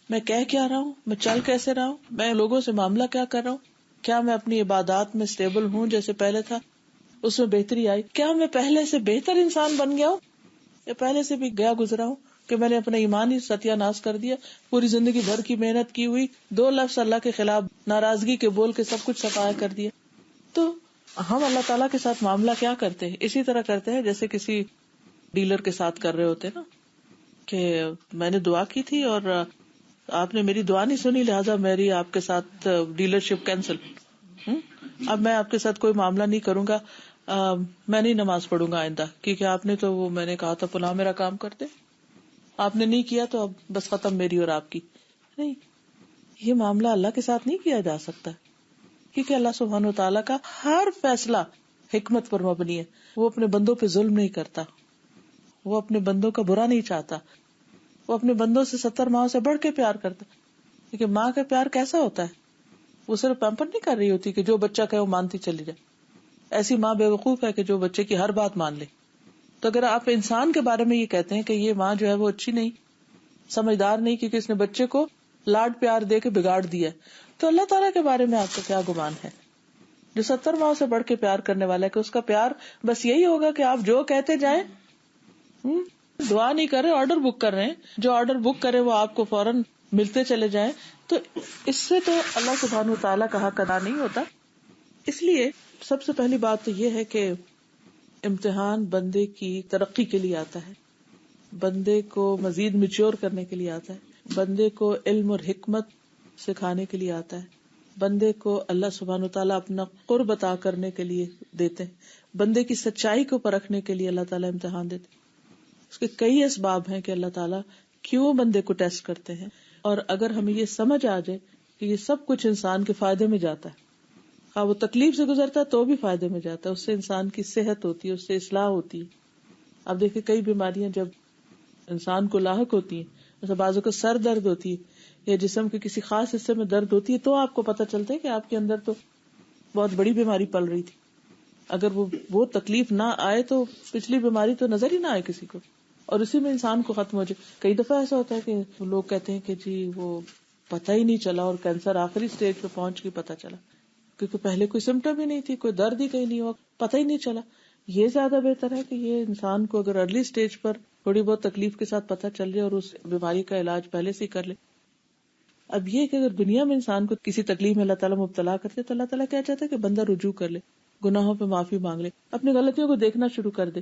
B: میں کہہ کیا رہا ہوں، میں چل کیسے رہا ہوں، میں لوگوں سے معاملہ کیا کر رہا ہوں، کیا میں اپنی عبادات میں سٹیبل ہوں جیسے پہلے تھا، اس میں بہتری آئی، کیا میں پہلے سے بہتر انسان بن گیا ہوں یا پہلے سے بھی گیا گزرا ہوں کہ میں نے اپنا ایمان ہی ستیہ ناش کر دیا، پوری زندگی بھر کی محنت کی ہوئی 2 لفظ اللہ کے خلاف ناراضگی کے بول کے سب کچھ صفایا کر دیا. تو ہم اللہ تعالیٰ کے ساتھ معاملہ کیا کرتے ہیں؟ اسی طرح کرتے ہیں جیسے کسی ڈیلر کے ساتھ کر رہے ہوتے نا، کہ میں نے دعا کی تھی اور آپ نے میری دعا نہیں سنی، لہٰذا میری آپ کے ساتھ ڈیلرشپ کینسل. اب میں آپ کے ساتھ کوئی معاملہ نہیں کروں گا، میں نہیں نماز پڑھوں گا آئندہ، کیونکہ آپ نے تو وہ میں نے کہا تھا فلاں میرا کام کرتے، آپ نے نہیں کیا تو اب بس ختم میری اور آپ کی. نہیں، یہ معاملہ اللہ کے ساتھ نہیں کیا جا سکتا، کیونکہ اللہ سبحانہ وتعالیٰ کا ہر فیصلہ حکمت پر مبنی ہے. وہ اپنے بندوں پہ ظلم نہیں کرتا، وہ اپنے بندوں کا برا نہیں چاہتا، وہ اپنے بندوں سے 70 ماؤں سے بڑھ کے پیار کرتا. لیکن ماں کا پیار کیسا ہوتا ہے؟ وہ صرف پیمپر نہیں کر رہی ہوتی کہ جو بچہ کہے وہ مانتی چلی جائے. ایسی ماں بے وقوف ہے کہ جو بچے کی ہر بات مان لے. تو اگر آپ انسان کے بارے میں یہ کہتے ہیں کہ یہ ماں جو ہے وہ اچھی نہیں، سمجھدار نہیں، کیونکہ اس نے بچے کو لاڈ پیار دے کے بگاڑ دیا، تو اللہ تعالیٰ کے بارے میں آپ کا کیا گمان ہے جو 70 ماؤں سے بڑھ کے پیار کرنے والا ہے، کہ اس کا پیار بس یہی ہوگا کہ آپ جو کہتے جائیں، دعا نہیں کر رہے، آرڈر بک کر رہے ہیں، جو آرڈر بک کرے وہ آپ کو فوراً ملتے چلے جائیں. تو اس سے تو اللہ سبحانہ وتعالیٰ کا حق ادا نہیں ہوتا. اس لیے سب سے پہلی بات تو یہ ہے کہ امتحان بندے کی ترقی کے لیے آتا ہے، بندے کو مزید میچور کرنے کے لیے آتا ہے، بندے کو علم اور حکمت سکھانے کے لیے آتا ہے، بندے کو اللہ سبحانہ وتعالیٰ اپنا قرب عطا کرنے کے لیے دیتے ہیں، بندے کی سچائی کو پرکھنے کے لیے اللہ تعالیٰ امتحان دیتے ہیں. اس کے کئی اسباب ہیں کہ اللہ تعالیٰ کیوں بندے کو ٹیسٹ کرتے ہیں. اور اگر ہمیں یہ سمجھ آ جائے کہ یہ سب کچھ انسان کے فائدے میں جاتا ہے، ہاں وہ تکلیف سے گزرتا ہے تو بھی فائدے میں جاتا ہے، اس سے انسان کی صحت ہوتی ہے، اس سے اصلاح ہوتی ہے. اب دیکھیں کئی بیماریاں جب انسان کو لاحق ہوتی ہیں، جیسے بعضوں کو سر درد ہوتی ہے یا جسم کے کسی خاص حصے میں درد ہوتی ہے، تو آپ کو پتہ چلتا ہے کہ آپ کے اندر تو بہت بڑی بیماری پل رہی تھی. اگر وہ تکلیف نہ آئے تو پچھلی بیماری تو نظر ہی نہ آئے کسی کو، اور اسی میں انسان کو ختم ہو جائے. کئی دفعہ ایسا ہوتا ہے کہ لوگ کہتے ہیں کہ جی وہ پتہ ہی نہیں چلا اور کینسر آخری سٹیج پہ پہنچ کے پتہ چلا، کیونکہ پہلے کوئی سمٹم ہی نہیں تھی، کوئی درد ہی کہیں نہیں ہوا، پتہ ہی نہیں چلا. یہ زیادہ بہتر ہے کہ یہ انسان کو اگر ارلی سٹیج پر تھوڑی بہت تکلیف کے ساتھ پتہ چل جائے اور اس بیماری کا علاج پہلے سے کر لے. اب یہ کہ اگر دنیا میں انسان کو کسی تکلیف میں اللہ تعالیٰ مبتلا کرتے تو اللہ تعالیٰ کیا چاہتا ہے کہ بندہ رجوع کر لے، گناہوں پہ معافی مانگ لے، اپنی غلطیوں کو دیکھنا شروع کر دے.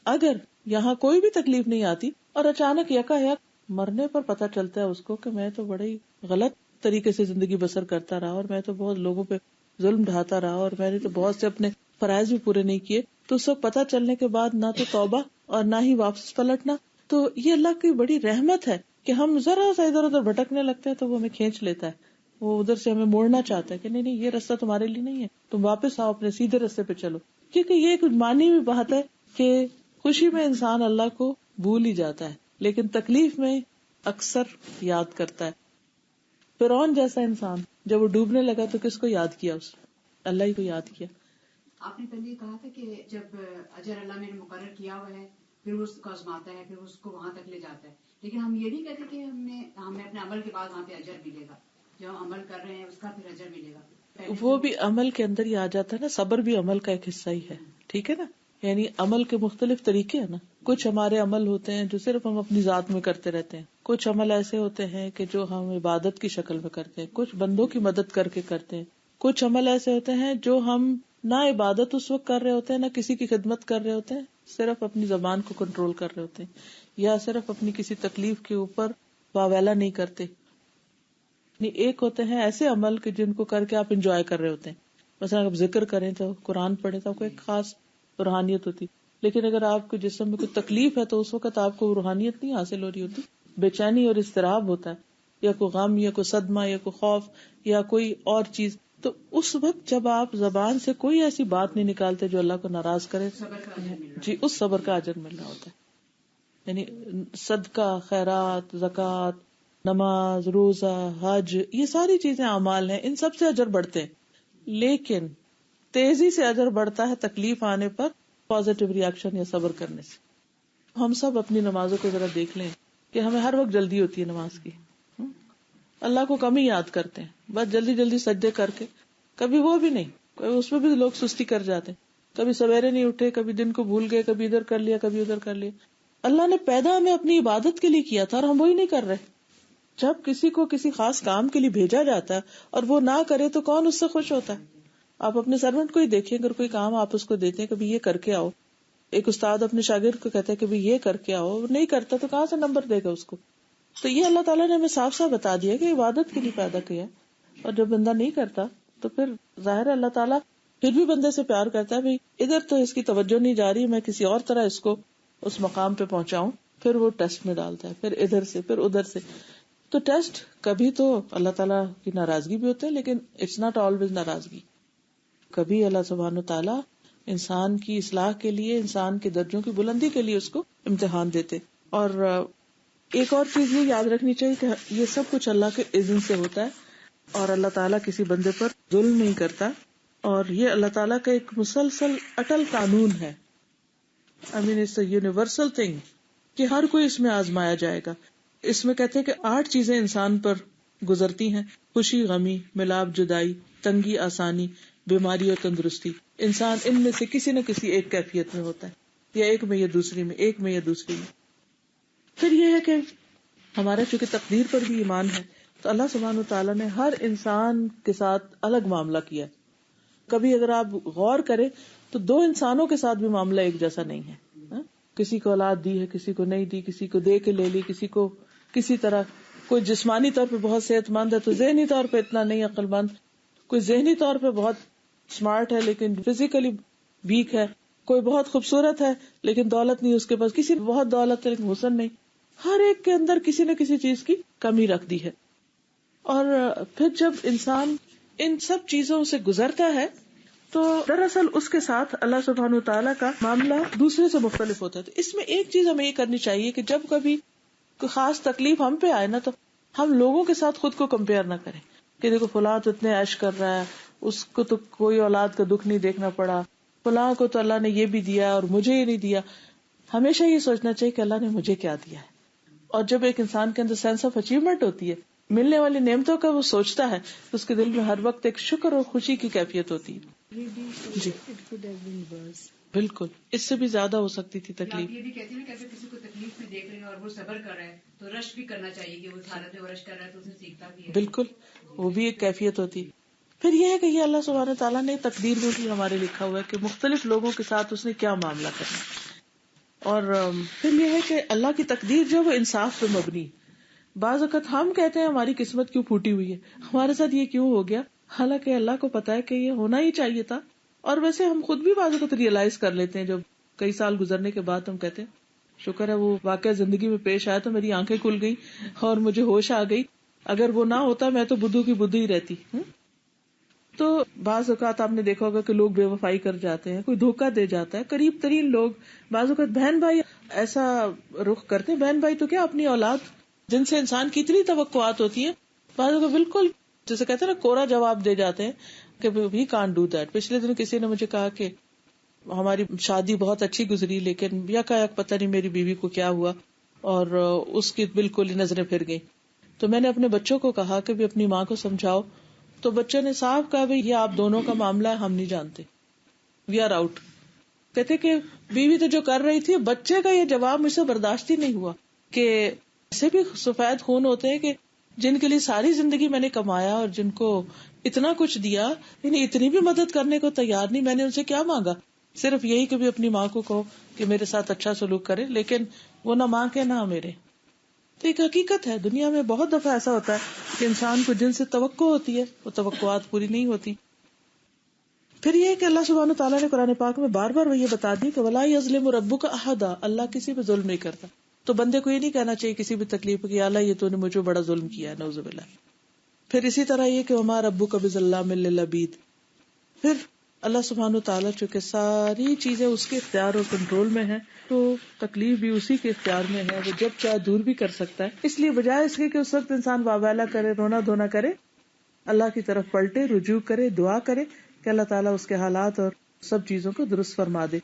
B: اگر یہاں کوئی بھی تکلیف نہیں آتی اور اچانک یکا یک مرنے پر پتہ چلتا ہے اس کو کہ میں تو بڑے ہی غلط طریقے سے زندگی بسر کرتا رہا اور میں تو بہت لوگوں پہ ظلم ڈھاتا رہا اور میں نے تو بہت سے اپنے فرائض بھی پورے نہیں کیے، تو اس وقت پتہ چلنے کے بعد نہ تو توبہ اور نہ ہی واپس پلٹنا. تو یہ اللہ کی بڑی رحمت ہے کہ ہم ذرا سا ادھر ادھر بھٹکنے لگتے ہیں تو وہ ہمیں کھینچ لیتا ہے وہ ادھر سے ہمیں موڑنا چاہتا ہے کہ نہیں یہ راستہ تمہارے لیے نہیں ہے, تم واپس آؤ, اپنے سیدھے راستے پہ چلو. کیونکہ یہ ایک معنی بھی بات ہے کہ خوشی میں انسان اللہ کو بھول ہی جاتا ہے, لیکن تکلیف میں اکثر یاد کرتا ہے. فرعون جیسا انسان جب وہ ڈوبنے لگا تو کس کو یاد کیا؟ اس اللہ ہی کو یاد کیا.
C: آپ نے پہلے کہا تھا کہ جب اجر اللہ میں نے مقرر کیا ہوا ہے پھر وہ اس کو آزماتا ہے, پھر اس کو وہاں تک لے جاتا ہے, لیکن ہم یہ نہیں کہتے کہ ہمیں اپنے عمل کے بعد وہاں پہ اجر ملے گا, جو ہم عمل کر رہے ہیں اس کا پھر اجر ملے گا.
B: وہ بھی عمل کے اندر ہی آ جاتا ہے نا, صبر بھی عمل کا ایک حصہ ہی ہے, ٹھیک ہے نا. یعنی عمل کے مختلف طریقے ہیں نا. کچھ ہمارے عمل ہوتے ہیں جو صرف ہم اپنی ذات میں کرتے رہتے ہیں, کچھ عمل ایسے ہوتے ہیں کہ جو ہم عبادت کی شکل میں کرتے ہیں, کچھ بندوں کی مدد کر کے کرتے ہیں, کچھ عمل ایسے ہوتے ہیں جو ہم نہ عبادت اس وقت کر رہے ہوتے ہیں, نہ کسی کی خدمت کر رہے ہوتے ہیں, صرف اپنی زبان کو کنٹرول کر رہے ہوتے ہیں, یا صرف اپنی کسی تکلیف کے اوپر واویلا نہیں کرتے. ایک ہوتے ہیں ایسے عمل کہ جن کو کر کے آپ انجوائے کر رہے ہوتے ہیں. مثلا آپ ذکر کریں تو, قرآن پڑھیں تو آپ کو ایک خاص روحانیت ہوتی, لیکن اگر آپ کے جسم میں کوئی تکلیف ہے تو اس وقت آپ کو روحانیت نہیں حاصل ہو رہی ہوتی, بے چینی اور اضطراب ہوتا ہے, یا کوئی غم یا کوئی صدمہ یا کوئی خوف یا کوئی اور چیز. تو اس وقت جب آپ زبان سے کوئی ایسی بات نہیں نکالتے جو اللہ کو ناراض کرے, جی اس صبر کا اجر مل رہا ہوتا ہے. یعنی صدقہ, خیرات, زکوٰۃ, نماز, روزہ, حج, یہ ساری چیزیں اعمال ہیں, ان سب سے اجر بڑھتے ہیں. لیکن تیزی سے اجر بڑھتا ہے تکلیف آنے پر پازیٹیو ریاکشن یا صبر کرنے سے. ہم سب اپنی نمازوں کو ذرا دیکھ لیں کہ ہمیں ہر وقت جلدی ہوتی ہے نماز کی, اللہ کو کم ہی یاد کرتے ہیں, بس جلدی جلدی سجدے کر کے, کبھی وہ بھی نہیں, اس میں بھی لوگ سستی کر جاتے ہیں, کبھی سویرے نہیں اٹھے, کبھی دن کو بھول گئے, کبھی ادھر کر لیا کبھی ادھر کر لیا. اللہ نے پیدا ہمیں اپنی عبادت کے لیے کیا تھا اور ہم وہی نہیں کر رہے. جب کسی کو کسی خاص کام کے لیے بھیجا جاتا ہے اور وہ نہ کرے تو کون اس سے خوش ہوتا ہے؟ آپ اپنے سرونٹ کو ہی دیکھیں, اگر کوئی کام آپ اس کو دیتے ہیں کبھی یہ کر کے آؤ, ایک استاد اپنے شاگرد کو کہتا ہے کہ یہ کر کے آؤ, نہیں کرتا تو کہاں سے نمبر دے گا اس کو؟ تو یہ اللہ تعالیٰ نے ہمیں صاف صاف بتا دیا کہ عبادت کے لیے پیدا کیا ہے, اور جب بندہ نہیں کرتا تو پھر ظاہر ہے اللہ تعالیٰ پھر بھی بندے سے پیار کرتا ہے, بھائی ادھر تو اس کی توجہ نہیں جا رہی, میں کسی اور طرح اس کو اس مقام پہ پہنچاؤں. پھر وہ ٹیسٹ میں ڈالتا ہے, پھر ادھر سے پھر ادھر سے. تو ٹیسٹ کبھی تو اللہ تعالیٰ کی ناراضگی بھی ہوتے ہیں, لیکن اٹس ناٹ آلویز ناراضگی. کبھی اللہ سبحانہ تعالیٰ انسان کی اصلاح کے لیے, انسان کے درجوں کی بلندی کے لیے اس کو امتحان دیتے. اور ایک اور چیز یہ یاد رکھنی چاہیے کہ یہ سب کچھ اللہ کے اذن سے ہوتا ہے, اور اللہ تعالیٰ کسی بندے پر ظلم نہیں کرتا, اور یہ اللہ تعالیٰ کا ایک مسلسل اٹل قانون ہے. I mean it's a universal thing کہ ہر کوئی اس میں آزمایا جائے گا. اس میں کہتے ہیں کہ 8 چیزیں انسان پر گزرتی ہیں: خوشی, غمی, ملاپ, جدائی, تنگی, آسانی, بیماری اور تندرستی. انسان ان میں سے کسی نہ کسی ایک کیفیت میں ہوتا ہے, یا ایک میں یا دوسری میں, ایک میں یا دوسری میں. پھر یہ ہے کہ ہمارا چونکہ تقدیر پر بھی ایمان ہے, تو اللہ سبحانہ وتعالیٰ نے ہر انسان کے ساتھ الگ معاملہ کیا. کبھی اگر آپ غور کریں تو 2 انسانوں کے ساتھ بھی معاملہ ایک جیسا نہیں ہے. کسی کو اولاد دی ہے, کسی کو نہیں دی, کسی کو دے کے لے لی, کسی کو کسی طرح. کوئی جسمانی طور پہ بہت صحت مند ہے تو ذہنی طور پہ اتنا نہیں عقل مند. کوئی ذہنی طور پہ بہت اسمارٹ ہے لیکن فزیکلی ویک ہے. کوئی بہت خوبصورت ہے لیکن دولت نہیں اس کے پاس. کسی بہت دولت ہے لیکن حسن نہیں. ہر ایک کے اندر کسی نہ کسی چیز کی کمی رکھ دی ہے. اور پھر جب انسان ان سب چیزوں سے گزرتا ہے تو دراصل اس کے ساتھ اللہ سبحانہ وتعالیٰ کا معاملہ دوسرے سے مختلف ہوتا ہے. تو اس میں ایک چیز ہمیں یہ کرنی چاہیے کہ جب کبھی کوئی خاص تکلیف ہم پہ آئے نا, تو ہم لوگوں کے ساتھ خود کو کمپیئر نہ کریں کہ دیکھو فلاں تو اتنے عیش کر رہا ہے, اس کو تو کوئی اولاد کا دکھ نہیں دیکھنا پڑا, فلاں کو تو اللہ نے یہ بھی دیا اور مجھے یہ نہیں دیا. ہمیشہ یہ سوچنا چاہیے کہ اللہ نے مجھے کیا دیا ہے. اور جب ایک انسان کے اندر سینس آف اچیومنٹ ہوتی ہے, ملنے والی نعمتوں کا وہ سوچتا ہے, تو اس کے دل میں ہر وقت ایک شکر اور خوشی کی کیفیت ہوتی ہے. جی بالکل, اس سے بھی زیادہ ہو سکتی تھی تکلیف.
C: یہ بھی کہتی ہیں کہ اگر کسی کو تکلیف میں دیکھ رہے ہیں اور وہ صبر کر رہا ہے تو رش بھی کرنا چاہیے کہ وہ حالت میں رش کر رہا ہے تو اسے سیکھتا بھی ہے.
B: بالکل, وہ بھی ایک کیفیت ہوتی. پھر یہ ہے کہ یہ اللہ سبحانہ تعالیٰ نے تقدیر میں بھی ہمارے لکھا ہوا ہے کہ مختلف لوگوں کے ساتھ اس نے کیا معاملہ کرنا. اور پھر یہ ہے کہ اللہ کی تقدیر جو وہ انصاف پہ مبنی. بعض اوقات ہم کہتے ہیں ہماری قسمت کیوں پھوٹی ہوئی ہے, ہمارے ساتھ یہ کیوں ہو گیا, حالانکہ اللہ کو پتا ہے کہ یہ ہونا ہی چاہیے تھا. اور ویسے ہم خود بھی بعض اوقات ریئلائز کر لیتے ہیں جب کئی سال گزرنے کے بعد ہم کہتے ہیں شکر ہے وہ واقعہ زندگی میں پیش آیا تو میری آنکھیں کھل گئی اور مجھے ہوش آ گئی. اگر وہ نہ ہوتا میں تو بدھو کی بدھو ہی رہتی. تو بعض اوقات آپ نے دیکھا ہوگا کہ لوگ بے وفائی کر جاتے ہیں, کوئی دھوکہ دے جاتا ہے, قریب ترین لوگ, بعض اوقات بہن بھائی ایسا رخ کرتے ہیں. بہن بھائی تو کیا اپنی اولاد جن سے انسان کی اتنی توقعات ہوتی ہیں, بعض اوقات بالکل جیسے کہتے ہیں نا کورا جواب دے جاتے ہیں کہ وی کانٹ ڈو دیٹ. پچھلے دن کسی نے مجھے کہا کہ ہماری شادی بہت اچھی گزری لیکن یکایک پتہ نہیں میری بیوی کو کیا ہوا اور اس کی بالکل ہی نظریں پھر گئی. تو میں نے اپنے بچوں کو کہا کہ بھی اپنی ماں کو سمجھاؤ. تو بچوں نے صاف کہا بھائی یہ آپ دونوں کا معاملہ ہے, ہم نہیں جانتے, وی آر آؤٹ. کہتے کہ بیوی تو جو کر رہی تھی, بچے کا یہ جواب مجھ سے برداشت ہی نہیں ہوا کہ ایسے بھی سفید خون ہوتے ہیں کہ جن کے لیے ساری زندگی میں نے کمایا اور جن کو اتنا کچھ دیا, یعنی اتنی بھی مدد کرنے کو تیار نہیں. میں نے ان سے کیا مانگا, صرف یہی کہ بھی اپنی ماں کو کہو کہ میرے ساتھ اچھا سلوک کرے, لیکن وہ نہ ماں کے نہ میرے. تو ایک حقیقت ہے, دنیا میں بہت دفعہ ایسا ہوتا ہے کہ انسان کو جن سے توقع ہوتی ہے وہ توقعات پوری نہیں ہوتی. پھر یہ کہ اللہ سبحانہ تعالیٰ نے قرآن پاک میں بار بار وہ یہ بتا دی کہ وَلَا يَظْلِمُ رَبُّكَ أَحَدًا, اللہ کسی پہ ظلم نہیں کرتا. تو بندے کو یہ نہیں کہنا چاہیے کسی بھی تکلیف کہ اللہ یہ تو نے مجھے بڑا ظلم کیا ہے, نعوذ باللہ. پھر اسی طرح یہ کہ وَمَا رَبُّكَ بِظَلَّامٍ لِّلْعَبِيدِ. پھر اللہ سبحانہ تعالیٰ چونکہ ساری چیزیں اس کے اختیار اور کنٹرول میں ہیں تو تکلیف بھی اسی کے اختیار میں ہے, وہ جب چاہے دور بھی کر سکتا ہے. اس لیے بجائے اس کے کہ اس وقت انسان واویلا کرے, رونا دھونا کرے, اللہ کی طرف پلٹے, رجوع کرے, دعا کرے کہ اللہ تعالیٰ اس کے حالات اور سب چیزوں کو درست فرما دے.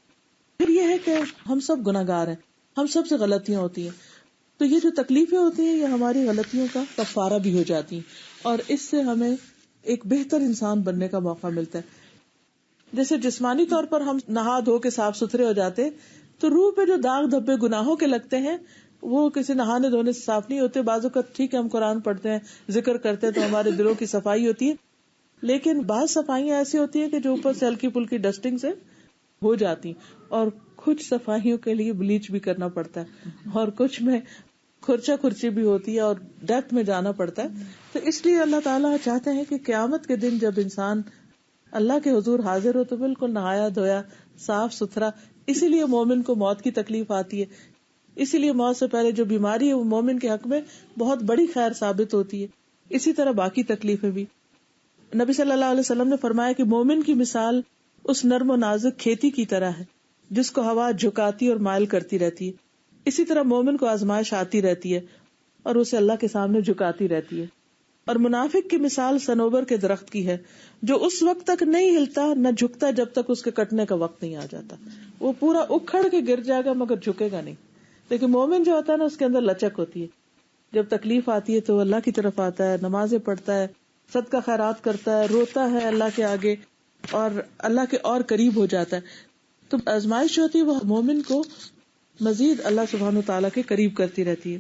B: پھر یہ ہے کہ ہم سب گناہگار ہیں, ہم سب سے غلطیاں ہوتی ہیں, تو یہ جو تکلیفیں ہوتی ہیں یہ ہماری غلطیوں کا کفارہ بھی ہو جاتی ہیں اور اس سے ہمیں ایک بہتر انسان بننے کا موقع ملتا ہے. جیسے جسمانی طور پر ہم نہا دھو کے صاف ستھرے ہو جاتے, تو روح پہ جو داغ دھبے گناہوں کے لگتے ہیں وہ کسی نہانے دھونے سے صاف نہیں ہوتے. بعض اوقات ٹھیک ہے ہم قرآن پڑھتے ہیں, ذکر کرتے ہیں تو ہمارے دلوں کی صفائی ہوتی ہے, لیکن بعض صفائیاں ایسی ہوتی ہیں کہ جو اوپر سے ہلکی پھلکی ڈسٹنگ سے ہو جاتی, اور کچھ صفائیوں کے لیے بلیچ بھی کرنا پڑتا ہے, اور کچھ میں کھرچا کھرچی بھی ہوتی ہے اور ڈیپتھ میں جانا پڑتا ہے. تو اس لیے اللہ تعالیٰ چاہتے ہیں کہ قیامت کے دن جب انسان اللہ کے حضور حاضر ہو تو بالکل نہایا دھویا صاف ستھرا. اسی لیے مومن کو موت کی تکلیف آتی ہے, اسی لیے موت سے پہلے جو بیماری ہے وہ مومن کے حق میں بہت بڑی خیر ثابت ہوتی ہے. اسی طرح باقی تکلیفیں بھی. نبی صلی اللہ علیہ وسلم نے فرمایا کہ مومن کی مثال اس نرم و نازک کھیتی کی طرح ہے جس کو ہوا جھکاتی اور مائل کرتی رہتی ہے. اسی طرح مومن کو آزمائش آتی رہتی ہے اور اسے اللہ کے سامنے جھکاتی رہتی ہے. اور منافق کی مثال صنوبر کے درخت کی ہے جو اس وقت تک نہیں ہلتا نہ جھکتا جب تک اس کے کٹنے کا وقت نہیں آ جاتا. وہ پورا اکھڑ کے گر جائے گا مگر جھکے گا نہیں. لیکن مومن جو ہوتا ہے نا اس کے اندر لچک ہوتی ہے, جب تکلیف آتی ہے تو اللہ کی طرف آتا ہے, نمازیں پڑھتا ہے, صدقہ خیرات کرتا ہے, روتا ہے اللہ کے آگے اور اللہ کے اور قریب ہو جاتا ہے. تو آزمائش ہوتی ہے وہ مومن کو مزید اللہ سبحانہ تعالیٰ کے قریب کرتی رہتی ہے.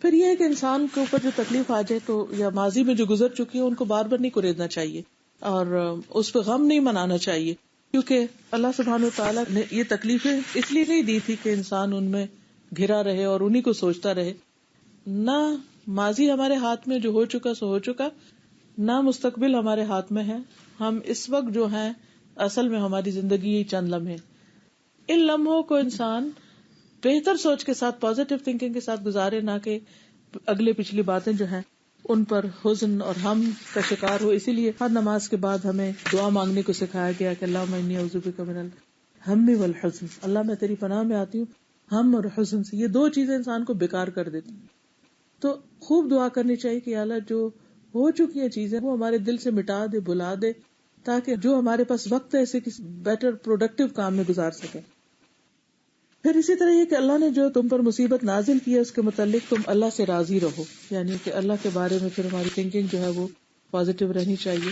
B: پھر یہ ہے کہ انسان کے اوپر جو تکلیف آ جائے تو یا ماضی میں جو گزر چکی ہے ان کو بار بار نہیں کوریدنا چاہیے اور اس پہ غم نہیں منانا چاہیے, کیونکہ اللہ سبحانہ تعالیٰ نے یہ تکلیفیں اس لیے نہیں دی تھی کہ انسان ان میں گھرا رہے اور انہی کو سوچتا رہے. نہ ماضی ہمارے ہاتھ میں جو ہو چکا سو ہو چکا, نہ مستقبل ہمارے ہاتھ میں ہے. ہم اس وقت جو ہیں اصل میں ہماری زندگی یہ چند لمحے, ان لمحوں کو انسان بہتر سوچ کے ساتھ پازیٹیو تھنکنگ کے ساتھ گزارے, نہ کہ اگلے پچھلی باتیں جو ہیں ان پر حزن اور غم کا شکار ہو. اسی لیے ہر نماز کے بعد ہمیں دعا مانگنے کو سکھایا گیا کہ اللہم انی اعوذ بک من الہم والحزن, اللہ میں تیری پناہ میں آتی ہوں ہم اور حزن سے. یہ دو چیزیں انسان کو بیکار کر دیتی. تو خوب دعا کرنی چاہیے کہ اللہ جو ہو چکی ہیں چیزیں وہ ہمارے دل سے مٹا دے, بلا دے, تاکہ جو ہمارے پاس وقت ہے اسے کسی بیٹر پروڈکٹیو کام میں گزار سکیں. پھر اسی طرح یہ کہ اللہ نے جو تم پر مصیبت نازل کی ہے اس کے متعلق تم اللہ سے راضی رہو, یعنی کہ اللہ کے بارے میں پھر ہماری تھنکنگ جو ہے وہ پازیٹیو رہنی چاہیے.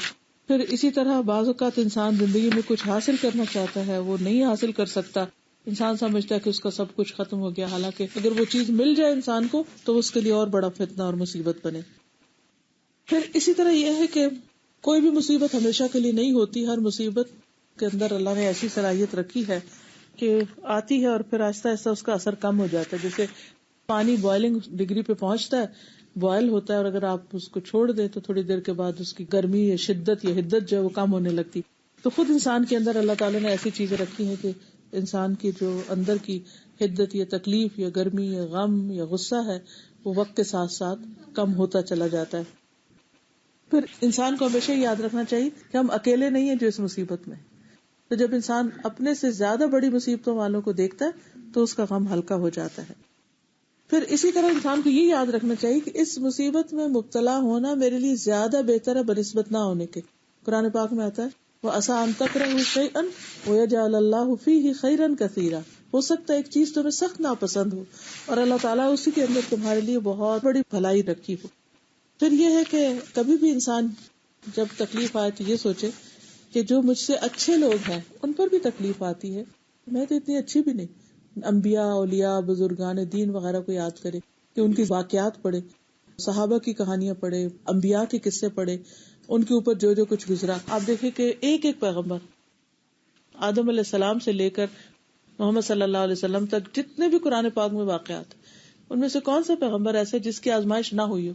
B: پھر اسی طرح بعض اوقات انسان زندگی میں کچھ حاصل کرنا چاہتا ہے, وہ نہیں حاصل کر سکتا, انسان سمجھتا ہے کہ اس کا سب کچھ ختم ہو گیا, حالانکہ اگر وہ چیز مل جائے انسان کو تو اس کے لیے اور بڑا فتنہ اور مصیبت بنے. پھر اسی طرح یہ ہے کہ کوئی بھی مصیبت ہمیشہ کے لیے نہیں ہوتی. ہر مصیبت کے اندر اللہ نے ایسی صلاحیت رکھی ہے کہ آتی ہے اور پھر آہستہ آہستہ اس کا اثر کم ہو جاتا ہے. جیسے پانی بوائلنگ ڈگری پہ پہنچتا ہے, بوائل ہوتا ہے, اور اگر آپ اس کو چھوڑ دیں تو تھوڑی دیر کے بعد اس کی گرمی یا شدت یا حدت جو ہے وہ کم ہونے لگتی. تو خود انسان کے اندر اللہ تعالیٰ نے ایسی چیزیں رکھی ہیں کہ انسان کی جو اندر کی حدت یا تکلیف یا گرمی یا غم یا غصہ ہے وہ وقت کے ساتھ ساتھ کم ہوتا چلا جاتا ہے. پھر انسان کو ہمیشہ یاد رکھنا چاہیے کہ ہم اکیلے نہیں ہیں جو اس مصیبت میں. تو جب انسان اپنے سے زیادہ بڑی مصیبتوں والوں کو دیکھتا ہے تو اس کا غم ہلکا ہو جاتا ہے. پھر اسی طرح انسان کو یہ یاد رکھنا چاہیے کہ اس مصیبت میں مبتلا ہونا میرے لیے زیادہ بہتر ہے بنسبت نہ ہونے کے. قرآن پاک میں آتا ہے وَعَسَىٰ أَن تَكْرَهُوا شَيْئًا وَيَجْعَلَ اللَّهُ فِيهِ خَيْرًا كَثِيرًا. ہو سکتا ہے ایک چیز تمہیں سخت ناپسند ہو اور اللہ تعالیٰ اسی کے اندر تمہارے لیے بہت بڑی بھلائی رکھی ہو. پھر یہ ہے کہ کبھی بھی انسان جب تکلیف آئے تو یہ سوچے کہ جو مجھ سے اچھے لوگ ہیں ان پر بھی تکلیف آتی ہے, میں تو اتنی اچھی بھی نہیں. انبیاء, اولیاء, بزرگان دین وغیرہ کو یاد کرے کہ ان کی واقعات پڑھے, صحابہ کی کہانیاں پڑھے, انبیاء کے قصے پڑھے, ان کے اوپر جو جو کچھ گزرا. آپ دیکھیں کہ ایک ایک پیغمبر آدم علیہ السلام سے لے کر محمد صلی اللہ علیہ وسلم تک جتنے بھی قرآن پاک میں واقعات, ان میں سے کون سا پیغمبر ایسے جس کی آزمائش نہ ہوئی ہو؟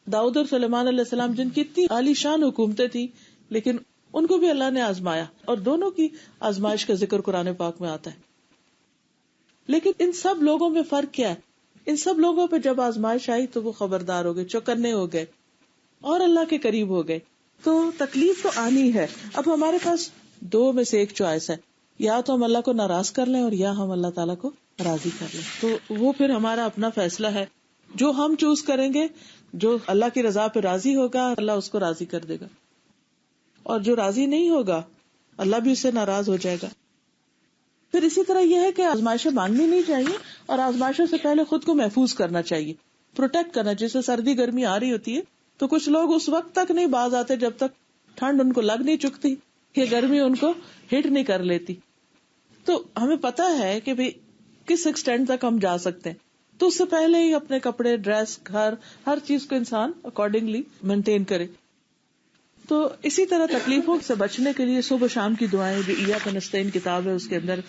B: داؤد اور سلیمان علیہ السلام جن کی اتنی عالی شان حکومتیں تھی لیکن ان کو بھی اللہ نے آزمایا, اور دونوں کی آزمائش کا ذکر قرآن پاک میں آتا ہے. لیکن ان سب لوگوں میں فرق کیا ہے؟ ان سب لوگوں پہ جب آزمائش آئی تو وہ خبردار ہو گئے, چوکنے ہو گئے اور اللہ کے قریب ہو گئے. تو تکلیف تو آنی ہے. اب ہمارے پاس دو میں سے ایک چوائس ہے, یا تو ہم اللہ کو ناراض کر لیں اور یا ہم اللہ تعالیٰ کو راضی کر لیں. تو وہ پھر ہمارا اپنا فیصلہ ہے. جو ہم چوز کریں گے, جو اللہ کی رضا پہ راضی ہوگا اللہ اس کو راضی کر دے گا, اور جو راضی نہیں ہوگا اللہ بھی اس سے ناراض ہو جائے گا. پھر اسی طرح یہ ہے کہ آزمائشیں مانگنی نہیں چاہیے, اور آزمائشوں سے پہلے خود کو محفوظ کرنا چاہیے, پروٹیکٹ کرنا. جیسے سردی گرمی آ رہی ہوتی ہے تو کچھ لوگ اس وقت تک نہیں باز آتے جب تک ٹھنڈ ان کو لگ نہیں چکتی, کہ گرمی ان کو ہٹ نہیں کر لیتی. تو ہمیں پتا ہے کہ بھی کس ایکسٹینٹ تک ہم جا سکتے ہیں, تو اس سے پہلے ہی اپنے کپڑے, ڈریس, گھر, ہر چیز کو انسان اکارڈنگلی مینٹین کرے. تو اسی طرح تکلیفوں سے بچنے کے لیے صبح شام کی دعائیں, جو ایاک نستعین کتاب ہے اس کے اندر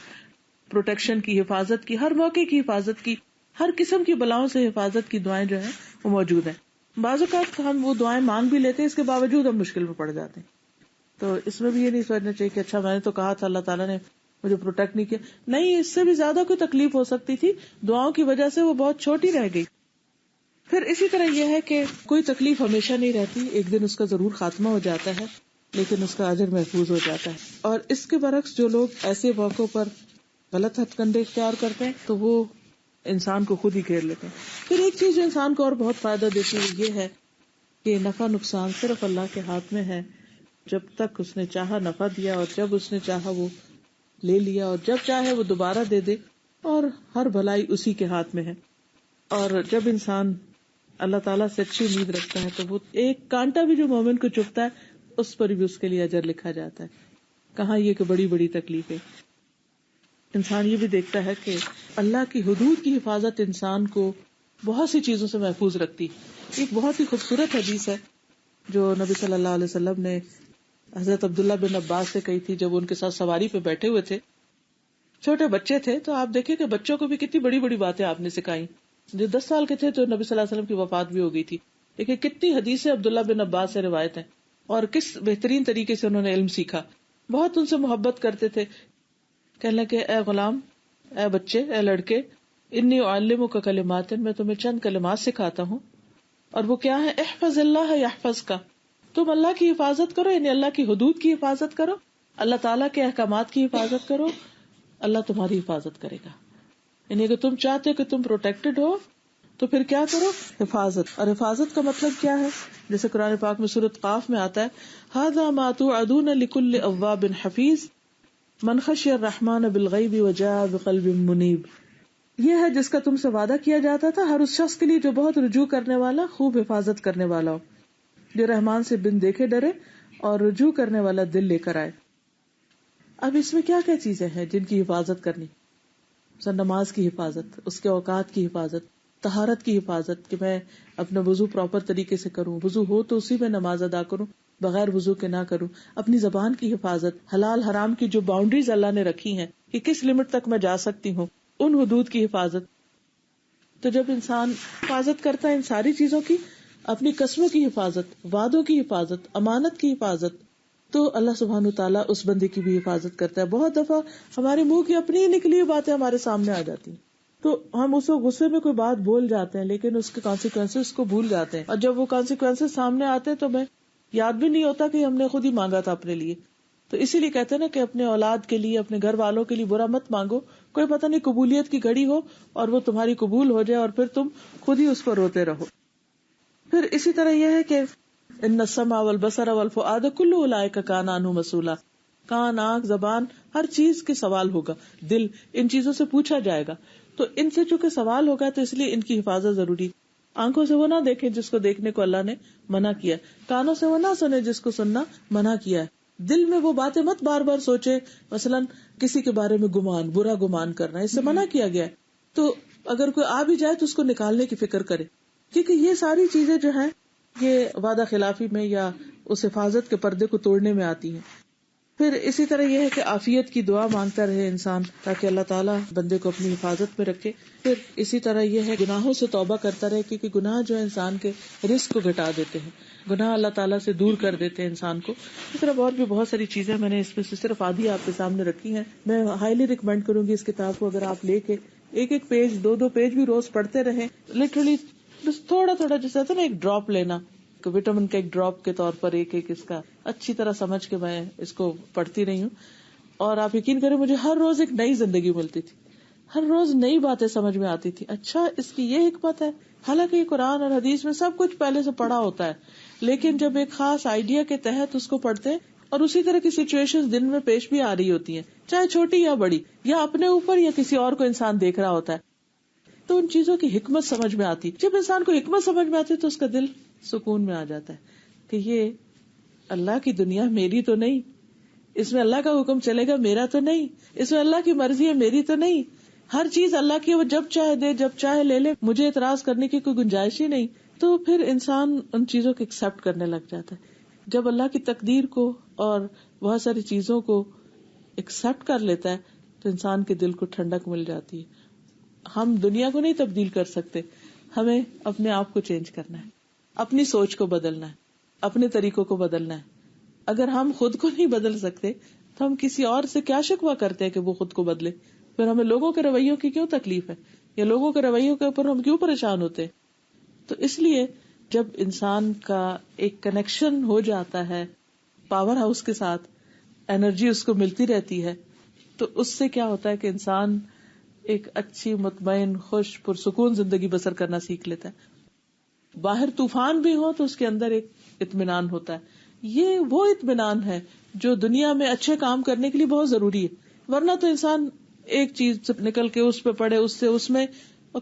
B: پروٹیکشن کی, حفاظت کی, ہر موقع کی حفاظت کی, ہر قسم کی بلاؤں سے حفاظت کی دعائیں جو ہیں وہ موجود ہیں. بعض اوقات ہم وہ دعائیں مانگ بھی لیتے ہیں, اس کے باوجود ہم مشکل میں پڑ جاتے ہیں. تو اس میں بھی یہ نہیں سوچنا چاہیے کہ اچھا میں نے تو کہا تھا, اللہ تعالیٰ نے مجھے پروٹیکٹ نہیں کیا. نہیں, اس سے بھی زیادہ کوئی تکلیف ہو سکتی تھی, دعاؤں کی وجہ سے وہ بہت چھوٹی رہ گئی. پھر اسی طرح یہ ہے کہ کوئی تکلیف ہمیشہ نہیں رہتی, ایک دن اس کا ضرور خاتمہ ہو جاتا ہے, لیکن اس کا اجر محفوظ ہو جاتا ہے. اور اس کے برعکس جو لوگ ایسے موقعوں پر غلط ہتھ کنڈے اختیار کرتے ہیں تو وہ انسان کو خود ہی گھیر لیتے ہیں. پھر ایک چیز جو انسان کو اور بہت فائدہ دیتی ہے یہ ہے کہ نفع نقصان صرف اللہ کے ہاتھ میں ہے. جب تک اس نے چاہا نفع دیا, اور جب اس نے چاہا وہ لے لیا, اور جب چاہے وہ دوبارہ دے دے, اور ہر بھلائی اسی کے ہاتھ میں ہے. اور جب انسان اللہ تعالیٰ سے اچھی امید رکھتا ہے تو وہ ایک کانٹا بھی جو مومن کو چبھتا ہے اس پر بھی اس کے لیے اجر لکھا جاتا ہے. کہاں یہ کہ بڑی بڑی تکلیفیں. انسان یہ بھی دیکھتا ہے کہ اللہ کی حدود کی حفاظت انسان کو بہت سی چیزوں سے محفوظ رکھتی. ایک بہت ہی خوبصورت حدیث ہے جو نبی صلی اللہ علیہ وسلم نے حضرت عبداللہ بن عباس سے کہی تھی جب ان کے ساتھ سواری پہ بیٹھے ہوئے تھے. چھوٹے بچے تھے, تو آپ دیکھیں کہ بچوں کو بھی کتنی بڑی بڑی باتیں آپ نے سکھائی. جو 10 سال کے تھے تو نبی صلی اللہ علیہ وسلم کی وفات بھی ہو گئی تھی, لیکن کتنی حدیثیں عبداللہ بن عباس سے روایت ہیں, اور کس بہترین طریقے سے انہوں نے علم سیکھا. بہت ان سے محبت کرتے تھے. کہنے لگے اے غلام, اے بچے, اے لڑکے, انی اعلمک کلمات, میں تمہیں چند کلمات سکھاتا ہوں, اور وہ کیا ہے؟ احفظ اللہ یحفظک, تم اللہ کی حفاظت کرو, یعنی اللہ کی حدود کی حفاظت کرو, اللہ تعالیٰ کے احکامات کی حفاظت کرو, اللہ تمہاری حفاظت کرے گا. یعنی اگر تم چاہتے ہو کہ تم پروٹیکٹڈ ہو تو پھر کیا کرو؟ حفاظت. اور حفاظت کا مطلب کیا ہے؟ جیسے قرآن پاک میں سورۃ قاف میں آتا ہے ھذا ما توعدون لکل اواب حفیظ من خشی الرحمن بالغیب وجاء بقلب منیب. یہ ہے جس کا تم سے وعدہ کیا جاتا تھا ہر اس شخص کے لیے جو بہت رجوع کرنے والا, خوب حفاظت کرنے والا ہو, جو رحمان سے بن دیکھے ڈرے اور رجوع کرنے والا دل لے کر آئے. اب اس میں کیا کیا چیزیں ہیں جن کی حفاظت کرنی؟ نماز کی حفاظت, اس کے اوقات کی حفاظت, طہارت کی حفاظت کہ میں اپنا وضو پراپر طریقے سے کروں, وضو ہو تو اسی میں نماز ادا کروں, بغیر وضو کے نہ کروں. اپنی زبان کی حفاظت, حلال حرام کی جو باؤنڈریز اللہ نے رکھی ہیں کہ کس لمٹ تک میں جا سکتی ہوں, ان حدود کی حفاظت. تو جب انسان حفاظت کرتا ہے ان ساری چیزوں کی, اپنی قسموں کی حفاظت, وعدوں کی حفاظت, امانت کی حفاظت, تو اللہ سبحانہ تعالیٰ اس بندے کی بھی حفاظت کرتا ہے. بہت دفعہ ہمارے منہ کی اپنی ہی نکلی ہوئی باتیں ہمارے سامنے آ جاتی ہیں, تو ہم اس غصے میں کوئی بات بول جاتے ہیں لیکن اس کے کانسیکوینسز کو بھول جاتے ہیں, اور جب وہ کانسیکوینسز سامنے آتے ہیں تو ہمیں یاد بھی نہیں ہوتا کہ ہم نے خود ہی مانگا تھا اپنے لیے. تو اسی لیے کہتے ہیں نا کہ اپنے اولاد کے لیے, اپنے گھر والوں کے لیے برا مت مانگو, کوئی پتہ نہیں قبولیت کی گھڑی ہو اور وہ تمہاری قبول ہو جائے اور پھر تم خود ہی اس پر روتے رہو. پھر اسی طرح یہ ہے کہ ان السمع والبصر والفؤاد کل اولئک کان عنہ مسئولا, کان, آنکھ, زبان, ہر چیز کے سوال ہوگا, دل, ان چیزوں سے پوچھا جائے گا. تو ان سے چونکہ سوال ہوگا تو اس لیے ان کی حفاظت ضروری. آنکھوں سے وہ نہ دیکھیں جس کو دیکھنے کو اللہ نے منع کیا, کانوں سے وہ نہ سنے جس کو سننا منع کیا ہے, دل میں وہ باتیں مت بار بار سوچے, مثلا کسی کے بارے میں گمان, برا گمان کرنا, اس سے منع کیا گیا ہے. تو اگر کوئی آ بھی جائے تو اس کو نکالنے کی فکر کرے, کیونکہ یہ ساری چیزیں جو ہیں یہ وعدہ خلافی میں یا اس حفاظت کے پردے کو توڑنے میں آتی ہیں. پھر اسی طرح یہ ہے کہ عافیت کی دعا مانگتا رہے انسان تاکہ اللہ تعالیٰ بندے کو اپنی حفاظت میں رکھے. پھر اسی طرح یہ ہے گناہوں سے توبہ کرتا رہے, کیونکہ گناہ جو ہے انسان کے رزق کو گھٹا دیتے ہیں, گناہ اللہ تعالیٰ سے دور کر دیتے ہیں انسان کو. اس طرح اور بھی بہت ساری چیزیں میں نے اس میں سے صرف آدھی آپ کے سامنے رکھی ہیں. میں ہائیلی ریکمینڈ کروں گی اس کتاب کو, اگر آپ لے کے ایک ایک پیج, دو پیج بھی روز پڑھتے رہیں, لٹرلی بس تھوڑا تھوڑا, جیسے ہوتا ہے نا ایک ڈراپ لینا, وٹامن کا ایک ڈراپ کے طور پر ایک اس کا اچھی طرح سمجھ کے میں اس کو پڑھتی رہی ہوں. اور آپ یقین کریں مجھے ہر روز ایک نئی زندگی ملتی تھی, ہر روز نئی باتیں سمجھ میں آتی تھی. اچھا اس کی یہ حکمت ہے, حالانکہ یہ قرآن اور حدیث میں سب کچھ پہلے سے پڑھا ہوتا ہے, لیکن جب ایک خاص آئیڈیا کے تحت اس کو پڑھتے ہیں اور اسی طرح کی سچویشن دن میں پیش بھی آ رہی ہوتی ہیں, چاہے چھوٹی یا بڑی, یا اپنے اوپر یا کسی اور کو انسان دیکھ رہا ہوتا ہے, تو ان چیزوں کی حکمت سمجھ میں آتی. جب انسان کو حکمت سمجھ میں آتی تو اس کا دل سکون میں آ جاتا ہے کہ یہ اللہ کی دنیا میری تو نہیں, اس میں اللہ کا حکم چلے گا میرا تو نہیں, اس میں اللہ کی مرضی ہے میری تو نہیں, ہر چیز اللہ کی, وہ جب چاہے دے جب چاہے لے لے, مجھے اعتراض کرنے کی کوئی گنجائش ہی نہیں. تو پھر انسان ان چیزوں کو ایکسپٹ کرنے لگ جاتا ہے. جب اللہ کی تقدیر کو اور بہت ساری چیزوں کو ایکسپٹ کر لیتا ہے تو انسان کے دل کو ٹھنڈک مل جاتی ہے. ہم دنیا کو نہیں تبدیل کر سکتے, ہمیں اپنے آپ کو چینج کرنا ہے, اپنی سوچ کو بدلنا ہے, اپنے طریقوں کو بدلنا ہے. اگر ہم خود کو نہیں بدل سکتے تو ہم کسی اور سے کیا شکوہ کرتے ہیں کہ وہ خود کو بدلے. پھر ہمیں لوگوں کے رویوں کی کیوں تکلیف ہے, یا لوگوں کے رویوں کے اوپر ہم کیوں پریشان ہوتے ہیں. تو اس لیے جب انسان کا ایک کنیکشن ہو جاتا ہے پاور ہاؤس کے ساتھ, انرجی اس کو ملتی رہتی ہے, تو اس سے کیا ہوتا ہے کہ انسان ایک اچھی, مطمئن, خوش, پرسکون زندگی بسر کرنا سیکھ لیتا ہے. باہر طوفان بھی ہو تو اس کے اندر ایک اطمینان ہوتا ہے. یہ وہ اطمینان ہے جو دنیا میں اچھے کام کرنے کے لیے بہت ضروری ہے, ورنہ تو انسان ایک چیز سے نکل کے اس پہ پڑے, اس سے اس میں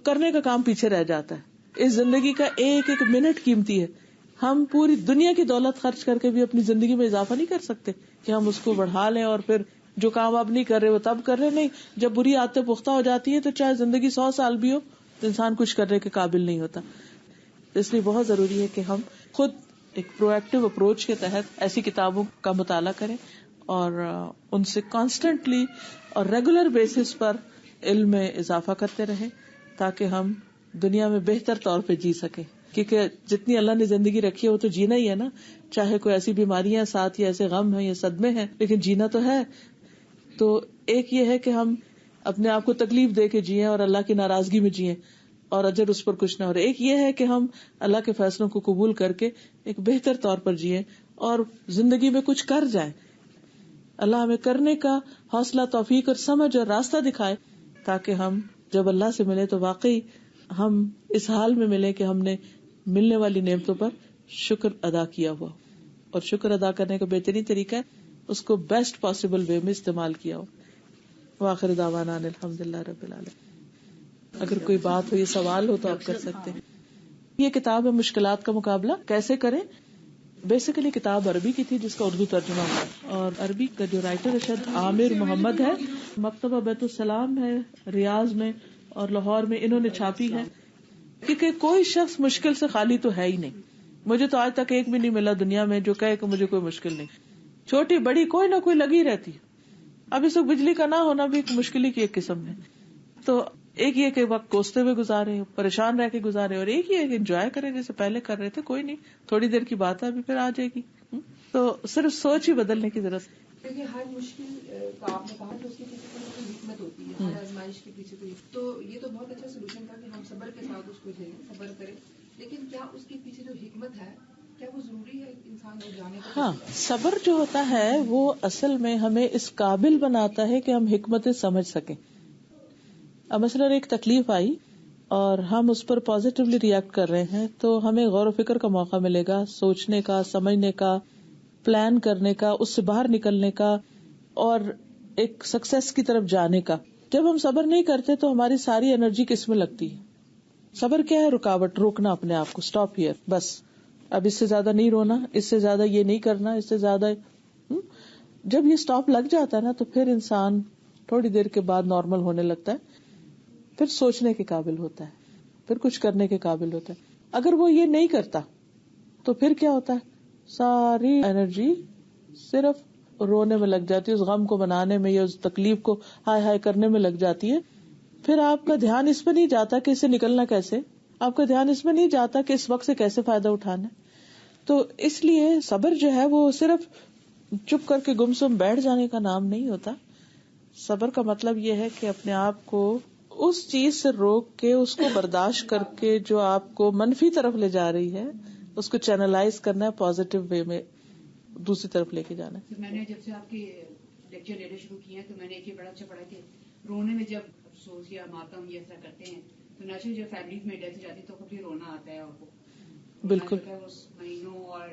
B: کرنے کا کام پیچھے رہ جاتا ہے. اس زندگی کا ایک ایک منٹ قیمتی ہے. ہم پوری دنیا کی دولت خرچ کر کے بھی اپنی زندگی میں اضافہ نہیں کر سکتے کہ ہم اس کو بڑھا لیں اور پھر جو کام اب نہیں کر رہے وہ تب کر رہے. نہیں, جب بری عادتیں پختہ ہو جاتی ہیں تو چاہے زندگی 100 سال بھی ہو تو انسان کچھ کرنے کے قابل نہیں ہوتا. اس لیے بہت ضروری ہے کہ ہم خود ایک پرو ایکٹیو اپروچ کے تحت ایسی کتابوں کا مطالعہ کریں اور ان سے کانسٹنٹلی اور ریگولر بیسس پر علم میں اضافہ کرتے رہیں تاکہ ہم دنیا میں بہتر طور پہ جی سکیں. کیونکہ جتنی اللہ نے زندگی رکھی ہے وہ تو جینا ہی ہے نا, چاہے کوئی ایسی بیماریاں ساتھ یا ایسے غم ہیں یا صدمے ہیں, لیکن جینا تو ہے. تو ایک یہ ہے کہ ہم اپنے آپ کو تکلیف دے کے جیئیں اور اللہ کی ناراضگی میں جیئیں اور اجر اس پر کچھ نہ ہو رہا. ایک یہ ہے کہ ہم اللہ کے فیصلوں کو قبول کر کے ایک بہتر طور پر جیئیں اور زندگی میں کچھ کر جائیں. اللہ ہمیں کرنے کا حوصلہ, توفیق اور سمجھ اور راستہ دکھائے تاکہ ہم جب اللہ سے ملے تو واقعی ہم اس حال میں ملیں کہ ہم نے ملنے والی نعمتوں پر شکر ادا کیا ہوا, اور شکر ادا کرنے کا بہترین طریقہ ہے اس کو بیسٹ پاسبل وے میں استعمال کیا ہو. وآخر دعوانا الحمدللہ رب العالمین. اگر کوئی بات ہو یا سوال ہو تو آپ کر سکتے ہیں. یہ کتاب ہے مشکلات کا مقابلہ کیسے کریں. بیسیکلی کتاب عربی کی تھی جس کا اردو ترجمہ ہوا, اور عربی کا جو رائٹر شاید عامر محمد ہے, مکتبہ بیت السلام ہے ریاض میں اور لاہور میں, انہوں نے چھاپی ہے. کیونکہ کوئی شخص مشکل سے خالی تو ہے ہی نہیں. مجھے تو آج تک ایک بھی نہیں ملا دنیا میں جو کہے کہ مجھے کوئی مشکل نہیں, چھوٹی بڑی کوئی نہ کوئی لگی رہتی. اب اس وقت بجلی کا نہ ہونا بھی ایک مشکل ہی کی ایک قسم ہے. تو ایک یہ کہ وقت کوستے ہوئے گزارے, پریشان رہ کے گزارے, اور ایک یہ کہ انجوائے کریں جیسے پہلے کر رہے تھے. کوئی نہیں, تھوڑی دیر کی بات ہے ابھی پھر آ جائے گی. تو صرف سوچ ہی بدلنے کی ضرورت.
D: کیونکہ ہر مشکل کا آپ نے کہا کہ اس کے پیچھے کوئی حکمت ہوتی ہے، ہر آزمائش کے پیچھے کوئی، تو یہ تو بہت اچھا سولوشن تھا کہ ہم صبر کے ساتھ اس کو جھیلیں، صبر کریں، لیکن کیا اس کے پیچھے جو حکمت ہے کیا وہ ضروری ہے انسان کو جانے کا؟
B: ہاں، صبر جو ہوتا ہے وہ اصل میں ہمیں اس قابل بناتا ہے کہ ہم حکمتیں سمجھ سکیں. اب مثلاً ایک تکلیف آئی اور ہم اس پر پازیٹیولی ریئیکٹ کر رہے ہیں تو ہمیں غور و فکر کا موقع ملے گا، سوچنے کا، سمجھنے کا، پلان کرنے کا، اس سے باہر نکلنے کا اور ایک سکسیس کی طرف جانے کا. جب ہم صبر نہیں کرتے تو ہماری ساری انرجی کس میں لگتی ہے؟ صبر کیا ہے؟ رکاوٹ، روکنا اپنے آپ کو، اسٹاپ ہیئر، بس اب اس سے زیادہ نہیں رونا، اس سے زیادہ یہ نہیں کرنا، اس سے زیادہ جب یہ اسٹاپ لگ جاتا ہے نا تو پھر انسان تھوڑی دیر کے بعد نارمل ہونے لگتا ہے، پھر سوچنے کے قابل ہوتا ہے، پھر کچھ کرنے کے قابل ہوتا ہے. اگر وہ یہ نہیں کرتا تو پھر کیا ہوتا ہے؟ ساری انرجی صرف رونے میں لگ جاتی ہے، اس غم کو منانے میں یا اس تکلیف کو ہائے ہائے کرنے میں لگ جاتی ہے. پھر آپ کا دھیان اس پہ نہیں جاتا کہ اس سے نکلنا کیسے، آپ کا دھیان اس میں نہیں جاتا کہ اس وقت سے کیسے فائدہ اٹھانا. تو اس لیے صبر جو ہے وہ صرف چپ کر کے گمسم بیٹھ جانے کا نام نہیں ہوتا. صبر کا مطلب یہ ہے کہ اپنے آپ کو اس چیز سے روک کے، اس کو برداشت کر کے جو آپ کو منفی طرف لے جا رہی ہے اس کو چینلائز کرنا ہے، پازیٹیو وے میں دوسری طرف لے کے جانا ہے.
C: میں نے جب سے آپ کی لیکچر لینے شروع کیے ہیں تو میں نے ایک یہ بڑا اچھا پڑھا کہ رونے میں جب افسوس یا ماتم یہ ایسا کرتے ہیں تو نیچرلی جب فیملیز میں ڈیتھ ہو جاتی ہے تو کبھی رونا آتا ہے اور وہ
B: بالکل
C: اس مہینوں اور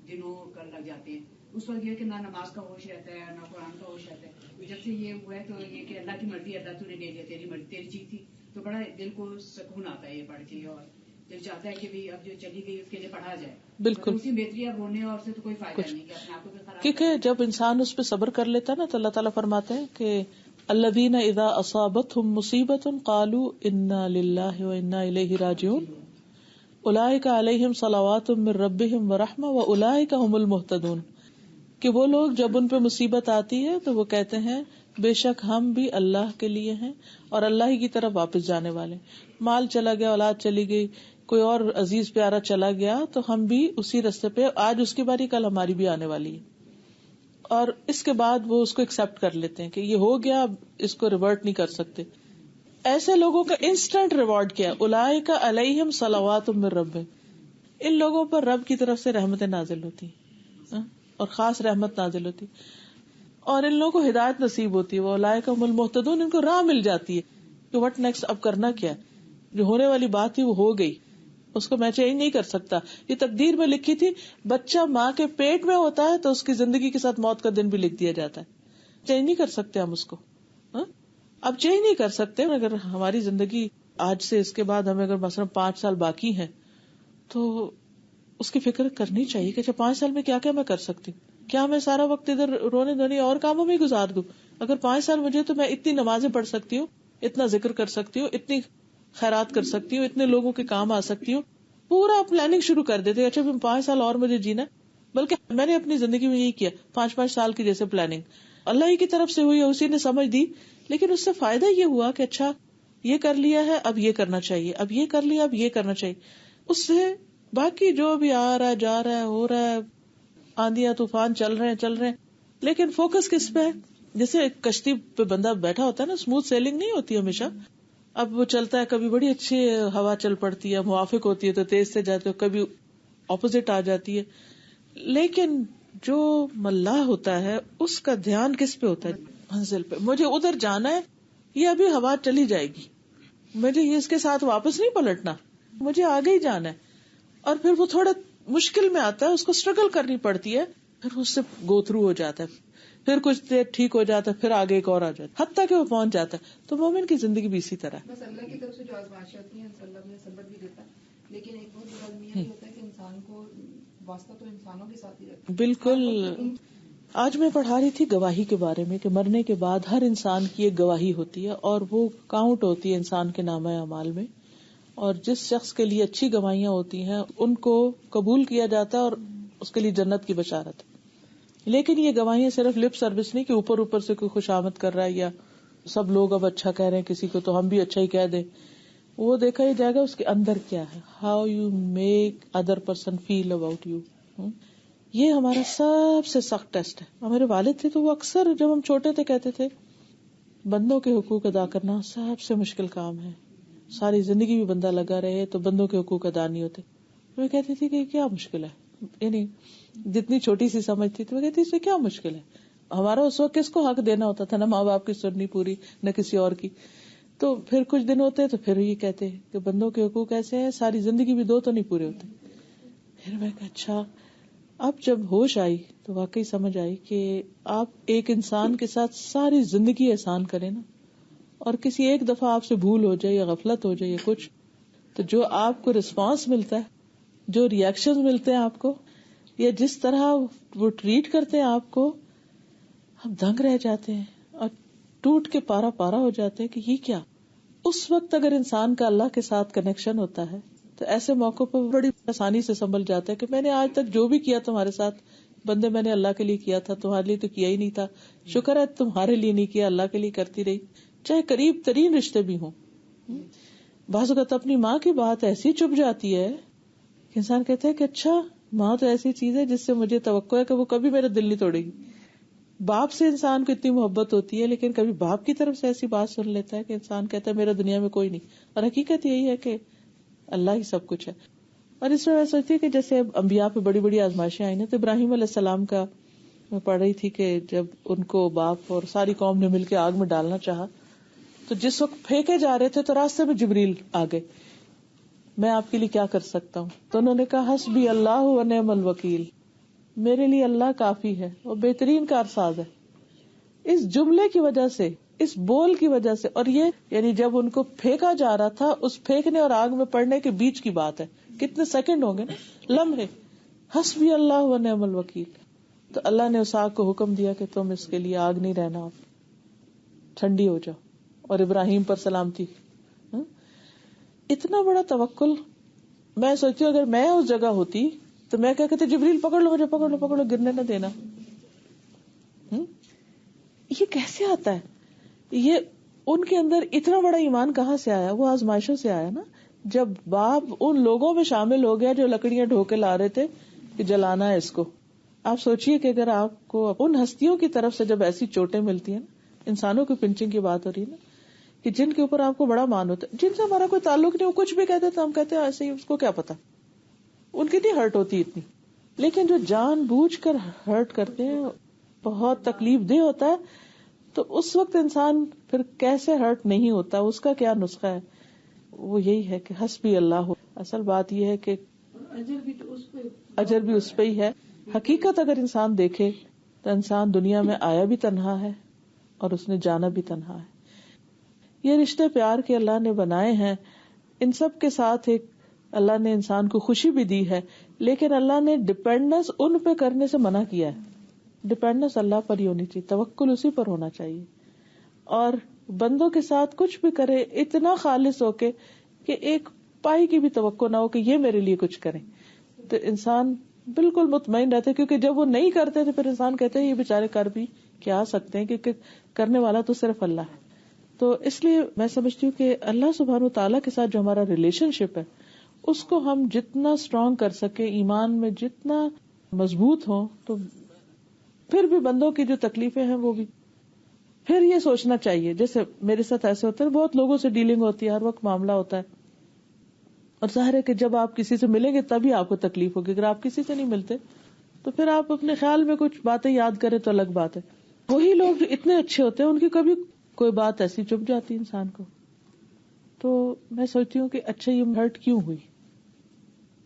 C: دنوں کر لگ جاتے ہیں. اس وقت یہ کہ نہ نماز کا ہوش رہتا ہے نہ قرآن کا ہوش رہتا ہے. جب سے یہ ہوا ہے تو یہ کہ اللہ کی مرضی، اللہ تو نے لے لیا، تیری مرضی، تیری چیز تھی، تو بڑا دل کو سکون آتا ہے یہ پڑھ کے، اور دل چاہتا ہے کہ بھی اب جو چلی گئی اس کے لیے پڑھا جائے.
B: بالکل
C: اسی بہتری اب رونے اور سے تو کوئی فائدہ نہیں کہ اپنے آپ کو خراب،
B: کیونکہ جب انسان اس پہ صبر کر لیتا ہے نا تو اللہ تعالیٰ فرماتے ہیں کہ الذین اذا اصابتهم مصیبۃ قالوا انا للہ وانا الیہ راجعون اولئک علیہم صلوات من ربہم ورحمہ واولئک هم المہتدون. کہ وہ لوگ جب ان پہ مصیبت آتی ہے تو وہ کہتے ہیں بے شک ہم بھی اللہ کے لیے ہیں اور اللہ ہی کی طرف واپس جانے والے. مال چلا گیا، اولاد چلی گئی، کوئی اور عزیز پیارا چلا گیا تو ہم بھی اسی راستے پہ، آج اس کی باری کل ہماری بھی آنے والی ہے. اور اس کے بعد وہ اس کو ایکسپٹ کر لیتے ہیں کہ یہ ہو گیا، اب اس کو ریورٹ نہیں کر سکتے. ایسے لوگوں کا انسٹنٹ ریوارڈ کیا؟ اولئک علیہم صلوات من ربہم، ان لوگوں پر رب کی طرف سے رحمتیں نازل ہوتی ہیں اور خاص رحمت نازل ہوتی اور ان لوگوں کو ہدایت نصیب ہوتی ہے. وہ اولئک هم المہتدون، ان کو راہ مل جاتی ہے کہ وٹ نیکسٹ، اب کرنا کیا. جو ہونے والی بات تھی وہ ہو گئی، اس کو میں چینج نہیں کر سکتا. یہ تقدیر میں لکھی تھی. بچہ ماں کے پیٹ میں ہوتا ہے تو اس کی زندگی کے ساتھ موت کا دن بھی لکھ دیا جاتا ہے. چینج نہیں کر سکتے ہم اس کو، اب چینج نہیں کر سکتے. اگر ہماری زندگی آج سے اس کے بعد ہمیں اگر مثلا 5 سال باقی ہیں تو اس کی فکر کرنی چاہیے کہ 5 سال میں کیا کیا میں کر سکتی ہوں. کیا میں سارا وقت ادھر رونے دھونے اور کاموں میں گزار دوں؟ اگر 5 سال مجھے تو میں اتنی نمازیں پڑھ سکتی ہوں، اتنا ذکر کر سکتی ہوں، اتنی خیرات کر سکتی ہوں، اتنے لوگوں کے کام آ سکتی ہوں. پورا پلاننگ شروع کر دیتے. اچھا 5 سال اور مجھے جینا. بلکہ میں نے اپنی زندگی میں یہی کیا، 5 سال کی جیسے پلاننگ اللہ ہی کی طرف سے ہوئی، اسی نے سمجھ دی. لیکن اس سے فائدہ یہ ہوا کہ اچھا یہ کر لیا ہے، اب یہ کرنا چاہیے، اب یہ کر لیا، اب یہ کرنا چاہیے. اس سے باقی جو بھی آ رہا ہے، جا رہا ہے، ہو رہا ہے، آندیاں طوفان چل رہے ہیں، لیکن فوکس کس پہ ہے؟ جیسے ایک کشتی پہ بندہ بیٹھا ہوتا ہے نا، اسموتھ سیلنگ نہیں ہوتی ہمیشہ. اب وہ چلتا ہے، کبھی بڑی اچھی ہوا چل پڑتی ہے، موافق ہوتی ہے تو تیز سے جاتے ہو، کبھی اپوزٹ آ جاتی ہے. لیکن جو ملاح ہوتا ہے اس کا دھیان کس پہ ہوتا ہے؟ منزل پہ. مجھے ادھر جانا ہے، یہ ابھی ہوا چلی جائے گی، مجھے یہ اس کے ساتھ واپس نہیں پلٹنا، مجھے آگے ہی جانا ہے. اور پھر وہ تھوڑا مشکل میں آتا ہے، اس کو اسٹرگل کرنی پڑتی ہے، پھر اس سے گو تھرو ہو جاتا ہے، پھر کچھ دیر ٹھیک ہو جاتا ہے، پھر آگے ایک اور آ جاتا ہے، حتیٰ کہ وہ پہنچ جاتا ہے. تو مومن کی زندگی بھی اسی طرح ہے.
D: بس اللہ کی طرف سے جو آزمائشیں ہوتی ہیں اللہ میں صبر بھی دیتا ہے، لیکن ایک بہت بڑا المیہ یہ ہوتا ہے کہ انسان کو واسطہ تو انسانوں کے ساتھ ہی رکھتا ہے.
B: بالکل. آج میں پڑھا رہی تھی گواہی کے بارے میں کہ مرنے کے بعد ہر انسان کی ایک گواہی ہوتی ہے اور وہ کاؤنٹ ہوتی ہے انسان کے نامہ اعمال میں. اور جس شخص کے لیے اچھی گواہیاں ہوتی ہیں ان کو قبول کیا جاتا ہے اور اس کے لیے جنت کی بشارت. لیکن یہ گواہیاں صرف لپ سروس نہیں کہ اوپر اوپر سے کوئی خوشامد کر رہا ہے یا سب لوگ اب اچھا کہہ رہے ہیں کسی کو تو ہم بھی اچھا ہی کہہ دیں. وہ دیکھا ہی جائے گا اس کے اندر کیا ہے. How you make other person feel about you. یہ ہمارا سب سے سخت ٹیسٹ ہے. ہمارے والد تھے تو وہ اکثر جب ہم چھوٹے تھے کہتے تھے بندوں کے حقوق ادا کرنا سب سے مشکل کام ہے. ساری زندگی بھی بندہ لگا رہے تو بندوں کے حقوق ادا نہیں ہوتے. وہ کہتی تھی کہ کیا مشکل ہے, یعنی جتنی چھوٹی سی سمجھ تھی تو وہ کہتی اس میں کیا مشکل ہے. ہمارا اس وقت کس کو حق دینا ہوتا تھا, نہ ماں باپ کی سننی پوری نہ کسی اور کی. تو پھر کچھ دن ہوتے تو پھر یہ کہتے کہ بندوں کے حقوق ایسے ہیں ساری زندگی بھی 2 تو نہیں پورے ہوتے. پھر میں کہا اچھا. اب جب ہوش آئی تو واقعی سمجھ آئی کہ آپ ایک انسان کے ساتھ ساری زندگی احسان کریں نا, اور کسی ایک دفعہ آپ سے بھول ہو جائے یا غفلت ہو جائے یا کچھ, تو جو آپ کو رسپانس ملتا ہے, جو ریئیکشن ملتے ہیں آپ کو, یا جس طرح وہ ٹریٹ کرتے ہیں آپ کو, ہم دنگ رہ جاتے ہیں اور ٹوٹ کے پارا پارا ہو جاتے ہیں کہ یہ کیا. اس وقت اگر انسان کا اللہ کے ساتھ کنیکشن ہوتا ہے تو ایسے موقع پر بڑی آسانی سے سنبھل جاتا ہے کہ میں نے آج تک جو بھی کیا تمہارے ساتھ بندے میں نے اللہ کے لیے کیا تھا, تمہارے لیے تو کیا ہی نہیں تھا. شکر ہے تمہارے لیے نہیں کیا, اللہ کے لیے کرتی رہی, چاہے قریب ترین رشتے بھی ہوں. بعض اوقات اپنی ماں کی بات ایسی چپ جاتی ہے کہ انسان کہتا ہے کہ اچھا ماں تو ایسی چیز ہے جس سے مجھے توقع ہے کہ وہ کبھی میرا دل نہیں توڑے گی. باپ سے انسان کو اتنی محبت ہوتی ہے لیکن کبھی باپ کی طرف سے ایسی بات سن لیتا ہے کہ انسان کہتا ہے میرا دنیا میں کوئی نہیں, اور حقیقت یہی ہے کہ اللہ ہی سب کچھ ہے. اور اس میں میں سوچتی ہوں کہ جیسے انبیاء پہ بڑی بڑی آزمائشیں آئی نا, تو ابراہیم علیہ السلام کا میں پڑھ رہی تھی کہ جب ان کو باپ اور ساری قوم نے مل کے آگ میں ڈالنا چاہا تو جس وقت پھینکے جا رہے تھے تو راستے میں جبریل آ گئے, میں آپ کے لیے کیا کر سکتا ہوں. تو انہوں نے کہا حسبی اللہ و نعم الوکیل, میرے لیے اللہ کافی ہے اور بہترین کارساز ہے. اس جملے کی وجہ سے, اس بول کی وجہ سے, اور یہ یعنی جب ان کو پھینکا جا رہا تھا اس پھینکنے اور آگ میں پڑنے کے بیچ کی بات ہے, کتنے سیکنڈ ہوں گے نا, لمحے. حسبی اللہ و نعم الوکیل. تو اللہ نے اس آگ کو حکم دیا کہ تم اس کے لیے آگ نہیں رہنا, آپ ٹھنڈی ہو جاؤ, اور ابراہیم پر سلامتی. اتنا بڑا توکل. میں سوچتی ہوں اگر میں اس جگہ ہوتی تو میں کیا کہتے جبریل پکڑ لو مجھے, پکڑ لو پکڑ لو, گرنے نہ دینا. یہ کیسے آتا ہے؟ یہ ان کے اندر اتنا بڑا ایمان کہاں سے آیا؟ وہ آزمائشوں سے آیا نا. جب باپ ان لوگوں میں شامل ہو گیا جو لکڑیاں ڈھو کے لا رہے تھے کہ جلانا ہے اس کو. آپ سوچئے کہ اگر آپ کو ان ہستیوں کی طرف سے جب ایسی چوٹیں ملتی ہیں, انسانوں کی پنچنگ کی بات ہو رہی ہے نا, کہ جن کے اوپر آپ کو بڑا مان ہوتا ہے, جن سے ہمارا کوئی تعلق نہیں, وہ کچھ بھی کہتے تو ہم کہتے ہیں ایسے ہی, اس کو کیا پتا, ان کی نہیں ہرٹ ہوتی اتنی. لیکن جو جان بوجھ کر ہرٹ کرتے ہیں, بہت تکلیف دہ ہوتا ہے, تو اس وقت انسان پھر کیسے ہرٹ نہیں ہوتا, اس کا کیا نسخہ ہے؟ وہ یہی ہے کہ حسبی اللہ ہو. اصل بات یہ ہے کہ اجر بھی اس پہ ہی ہے. حقیقت اگر انسان دیکھے تو انسان دنیا میں آیا بھی تنہا ہے اور اس نے جانا بھی تنہا ہے. یہ رشتے پیار کے اللہ نے بنائے ہیں, ان سب کے ساتھ ایک اللہ نے انسان کو خوشی بھی دی ہے, لیکن اللہ نے ڈپینڈنس ان پہ کرنے سے منع کیا ہے. ڈپینڈنس اللہ پر ہی ہونی چاہیے, توکل اسی پر ہونا چاہیے, اور بندوں کے ساتھ کچھ بھی کرے اتنا خالص ہو کے کہ ایک پائی کی بھی توقع نہ ہو کہ یہ میرے لیے کچھ کریں, تو انسان بالکل مطمئن رہتے. کیونکہ جب وہ نہیں کرتے تو پھر انسان کہتے ہیں یہ بیچارے کر بھی کیا سکتے ہیں, کیونکہ کرنے والا تو صرف اللہ ہے. تو اس لیے میں سمجھتی ہوں کہ اللہ سبحانہ وتعالیٰ کے ساتھ جو ہمارا ریلیشن شپ ہے اس کو ہم جتنا اسٹرانگ کر سکے, ایمان میں جتنا مضبوط ہو, تو پھر بھی بندوں کی جو تکلیفیں ہیں وہ بھی پھر یہ سوچنا چاہیے. جیسے میرے ساتھ ایسے ہوتا ہے, بہت لوگوں سے ڈیلنگ ہوتی ہے, ہر وقت معاملہ ہوتا ہے, اور ظاہر ہے کہ جب آپ کسی سے ملیں گے تبھی آپ کو تکلیف ہوگی. اگر آپ کسی سے نہیں ملتے تو پھر آپ اپنے خیال میں کچھ باتیں یاد کریں تو الگ بات ہے. وہی لوگ جو اتنے اچھے ہوتے ہیں ان کی کبھی کوئی بات ایسی چپ جاتی انسان کو. تو میں سوچتی ہوں کہ اچھا یہ ہرٹ کیوں ہوئی,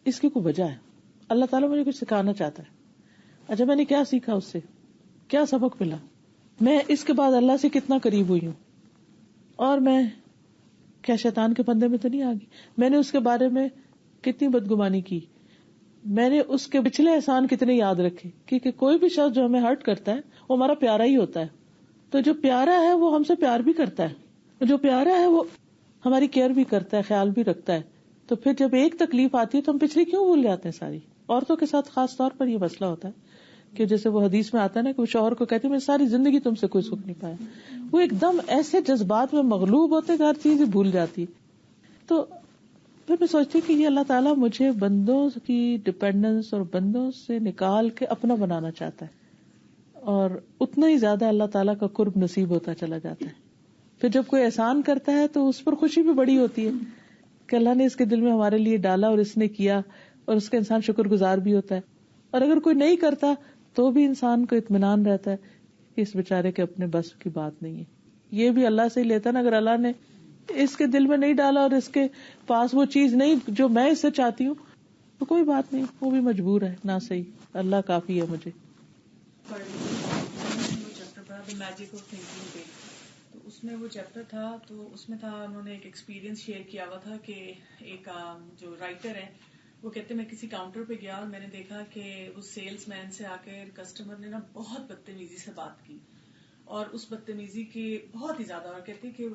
B: اس کی کوئی وجہ ہے. اللہ تعالیٰ مجھے کچھ سکھانا چاہتا ہے. اچھا میں نے کیا سیکھا اس سے, کیا سبق ملا, میں اس کے بعد اللہ سے کتنا قریب ہوئی ہوں, اور میں کیا شیطان کے پندے میں تو نہیں آ گئی, میں نے اس کے بارے میں کتنی بدگمانی کی, میں نے اس کے پچھلے احسان کتنے یاد رکھے. کیونکہ کوئی بھی شخص جو ہمیں ہرٹ کرتا ہے وہ ہمارا پیارا ہی ہوتا ہے. تو جو پیارا ہے وہ ہم سے پیار بھی کرتا ہے, جو پیارا ہے وہ ہماری کیئر بھی کرتا ہے, خیال بھی رکھتا ہے. تو پھر جب ایک تکلیف آتی ہے تو ہم پچھلی کیوں بھول جاتے ہیں ساری. عورتوں کے ساتھ خاص طور پر یہ مسئلہ ہوتا ہے کہ جیسے وہ حدیث میں آتا ہے نا کہ وہ شوہر کو کہتی ہے میں ساری زندگی تم سے کوئی سکھ نہیں پایا. وہ ایک دم ایسے جذبات میں مغلوب ہوتے کہ ہر چیز بھول جاتی. تو پھر پھر میں سوچتی ہوں کہ یہ اللہ تعالیٰ مجھے بندوں کی ڈپینڈنس اور بندوں سے نکال کے اپنا بنانا چاہتا ہے، اور اتنا ہی زیادہ اللہ تعالیٰ کا قرب نصیب ہوتا چلا جاتا ہے. پھر جب کوئی احسان کرتا ہے تو اس پر خوشی بھی بڑی ہوتی ہے کہ اللہ نے اس کے دل میں ہمارے لیے ڈالا اور اس نے کیا، اور اس کا انسان شکر گزار بھی ہوتا ہے. اور اگر کوئی نہیں کرتا تو بھی انسان کو اطمینان رہتا ہے کہ اس بیچارے کے اپنے بس کی بات نہیں ہے. یہ بھی اللہ سے ہی لیتا نا، اگر اللہ نے اس کے دل میں نہیں ڈالا اور اس کے پاس وہ چیز نہیں جو میں اس سے چاہتی ہوں تو کوئی بات نہیں، وہ بھی مجبور ہے نہ صحیح. اللہ کافی ہے مجھے.
E: میجک آف تھنکنگ پہ تو اس میں وہ چیپٹر تھا، تو اس میں تھا انہوں نے ایک ایکسپیرینس شیئر کیا ہوا تھا کہ ایک جو رائٹر ہے وہ کہتے میں کسی کاؤنٹر پہ گیا اور میں نے دیکھا کہ اس سیلس مین سے آ کے کسٹمر نے نا بہت بدتمیزی سے بات کی، اور اس بدتمیزی کی بہت ہی زیادہ، اور کہتے کہ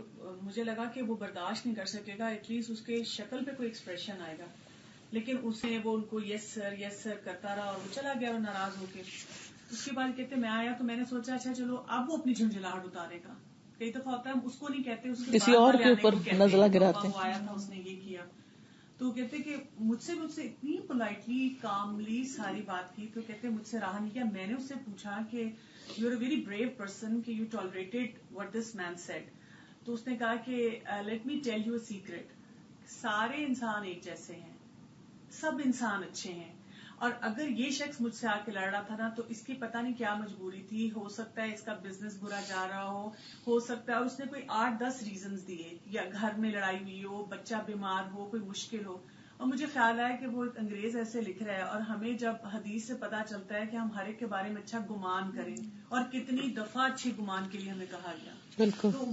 E: مجھے لگا کہ وہ برداشت نہیں کر سکے گا، ایٹ لیسٹ اس کے شکل پہ کوئی ایکسپریشن آئے گا، لیکن اس نے وہ ان کو یس سر کرتا رہا اور وہ چلا گیا اور ناراض ہو کے. اس کے بعد کہتے میں آیا تو میں نے سوچا اچھا چلو اب وہ اپنی جھنجھلاہٹ اتارے گا. کئی دفعہ ہوتا ہے اس کو نہیں کہتے، اس
B: کسی اور کے اوپر نزلہ گراتے ہیں.
E: وہ آیا تھا اس نے یہ کیا، تو کہتے کہ مجھ سے اتنی پولائٹلی کاملی ساری بات کی، تو کہتے مجھ سے رہا نہیں کیا. میں نے اس سے پوچھا کہ you are a very brave person کہ you tolerated what this man said. تو اس نے کہا کہ let me tell you a secret, سارے انسان ایک جیسے ہیں، سب انسان اچھے ہیں، اور اگر یہ شخص مجھ سے آ کے لڑ رہا تھا نا تو اس کی پتہ نہیں کیا مجبوری تھی، ہو سکتا ہے اس کا بزنس برا جا رہا ہو سکتا ہے، اور اس نے کوئی 8-10 ریزنز دیے، یا گھر میں لڑائی ہوئی ہو، بچہ بیمار ہو، کوئی مشکل ہو. اور مجھے خیال آیا کہ وہ ایک انگریز ایسے لکھ رہا ہے، اور ہمیں جب حدیث سے پتا چلتا ہے کہ ہم ہر ایک کے بارے میں اچھا گمان کریں، اور کتنی دفعہ اچھی گمان کے لیے ہمیں کہا گیا.
B: بالکل.
E: تو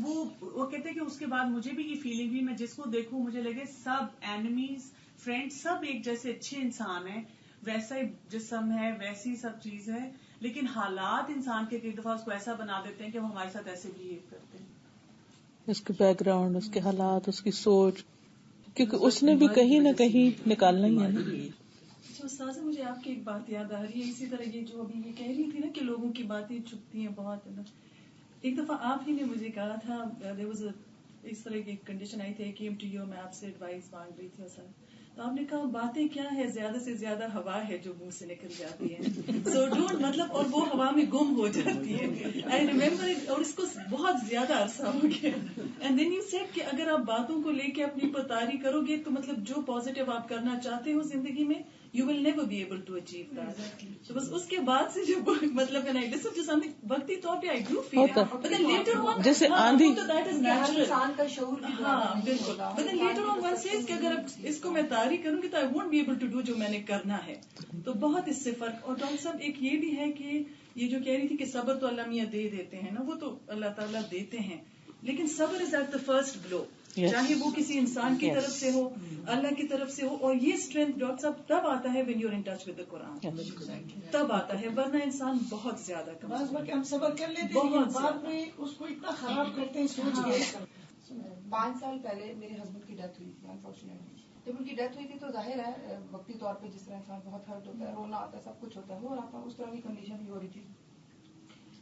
E: وہ کہتے کہ اس کے بعد مجھے بھی یہ فیلنگ ہوئی، میں جس کو دیکھوں مجھے لگے سب اینیمیز فرینڈ سب ایک جیسے اچھے انسان ہیں، ویسا ہی جسم ہے، ویسی سب چیز ہے، لیکن حالات انسان کے کئی دفعہ اس کو ایسا بنا دیتے ہیں کہ وہ ہمارے ساتھ ایسے بہیو کرتے ہیں.
B: اس کے بیک گراؤنڈ، اس کے حالات، اس کی سوچ، کیونکہ اس نے بھی کہیں نہ کہیں نکالنا ہی ہے نا.
E: استاذہ مجھے آپ کی ایک بات یاد آ رہی ہے، اسی طرح یہ جو ابھی یہ کہہ رہی تھی نا کہ لوگوں کی باتیں چھپتی ہیں بہت. ایک دفعہ آپ ہی نے مجھے کہا تھا اس طرح کی کنڈیشن آئی تھی، کیم ٹو یو، میں آپ سے ایڈوائس مانگ رہی تھی اصل، تو آپ نے کہا باتیں کیا ہے، زیادہ سے زیادہ ہوا ہے جو منہ سے نکل جاتی ہے، سو ڈونٹ مطلب، اور وہ ہوا میں گم ہو جاتی ہے. آئی ریمبر اٹ، اور اس کو بہت زیادہ عرصہ ہو گیا. اینڈ دین یو سیڈ کہ اگر آپ باتوں کو لے کے اپنی پتاری کرو گے تو مطلب جو پازیٹیو آپ کرنا چاہتے ہو زندگی میں you will never be able to achieve that. تو بس اس کے بعد سے جو مطلب when I listen to something وقتی طور پہ I do feel it, but then later on
B: جیسے آندھی،
E: تو that is natural.
D: انسان کا شعور بھی
E: ہاں بالکل. But then later on one says کہ اگر اس کو میں طاری کروں گی تو I won't be able to do جو میں نے کرنا ہے. تو بہت اس سے فرق. اور ڈاکٹر صاحب ایک یہ بھی ہے کہ یہ جو کہہ رہی تھی کہ صبر تو اللہ میاں دے دیتے ہیں نا، وہ تو اللہ تعالیٰ دیتے ہیں، لیکن صبر از ایٹ دا فرسٹ بلو، چاہے وہ کسی انسان کی طرف سے ہو، اللہ کی طرف سے ہو. اور یہ اسٹرینتھ ڈاکٹر صاحب تب آتا ہے when you're in touch with the Quran، تب آتا ہے، ورنہ انسان بہت زیادہ
F: ہم صبر کر لیتے ہیں، بعد میں اس کو اتنا خراب کرتے ہیں سوچ کے.
D: 5 سال پہلے میرے ہسبینڈ کی ڈیتھ ہوئی تھی انفارچونیٹلی. جب ان کی ڈیتھ ہوئی تھی تو ظاہر ہے وقتی طور پہ جس طرح انسان بہت ہرٹ ہوتا ہے، رونا آتا ہے، سب کچھ ہوتا ہے، ہو رہا تھا، اس طرح کی کنڈیشن بھی ہو رہی تھی.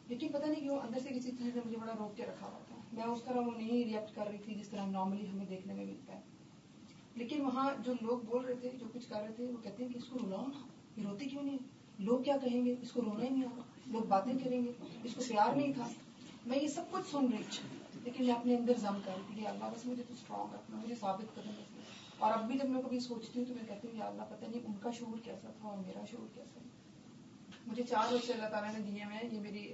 D: لیکن پتہ نہیں کیوں اندر سے کسی چیز نے مجھے بڑا روک کے رکھا ہوا تھا. میں اس طرح وہ نہیں ریئیکٹ کر رہی تھی جس طرح نارملی ہمیں دیکھنے میں ملتا ہے. لیکن وہاں جو لوگ بول رہے تھے، جو کچھ کر رہے تھے، وہ کہتے ہیں کہ اس کو رلاؤ نا، یہ روتی کیوں نہیں ہے، لوگ کیا کہیں گے، اس کو رونا ہی نہیں ہوگا، لوگ باتیں کریں گے، اس کو پیار نہیں تھا. میں یہ سب کچھ سن رہی تھی، لیکن میں اپنے اندر ضم کر رہی تھی کہ اللہ بس مجھے تو اسٹرانگ رکھنا، مجھے ثابت کرنا. اور اب بھی جب میں کبھی سوچتی ہوں تو میں کہتی ہوں یا اللہ پتہ نہیں ان کا شعور کیسا تھا اور میرا شعور کیسا ہے. مجھے 4 بچے اللہ تعالیٰ نے دیے میں، یہ میری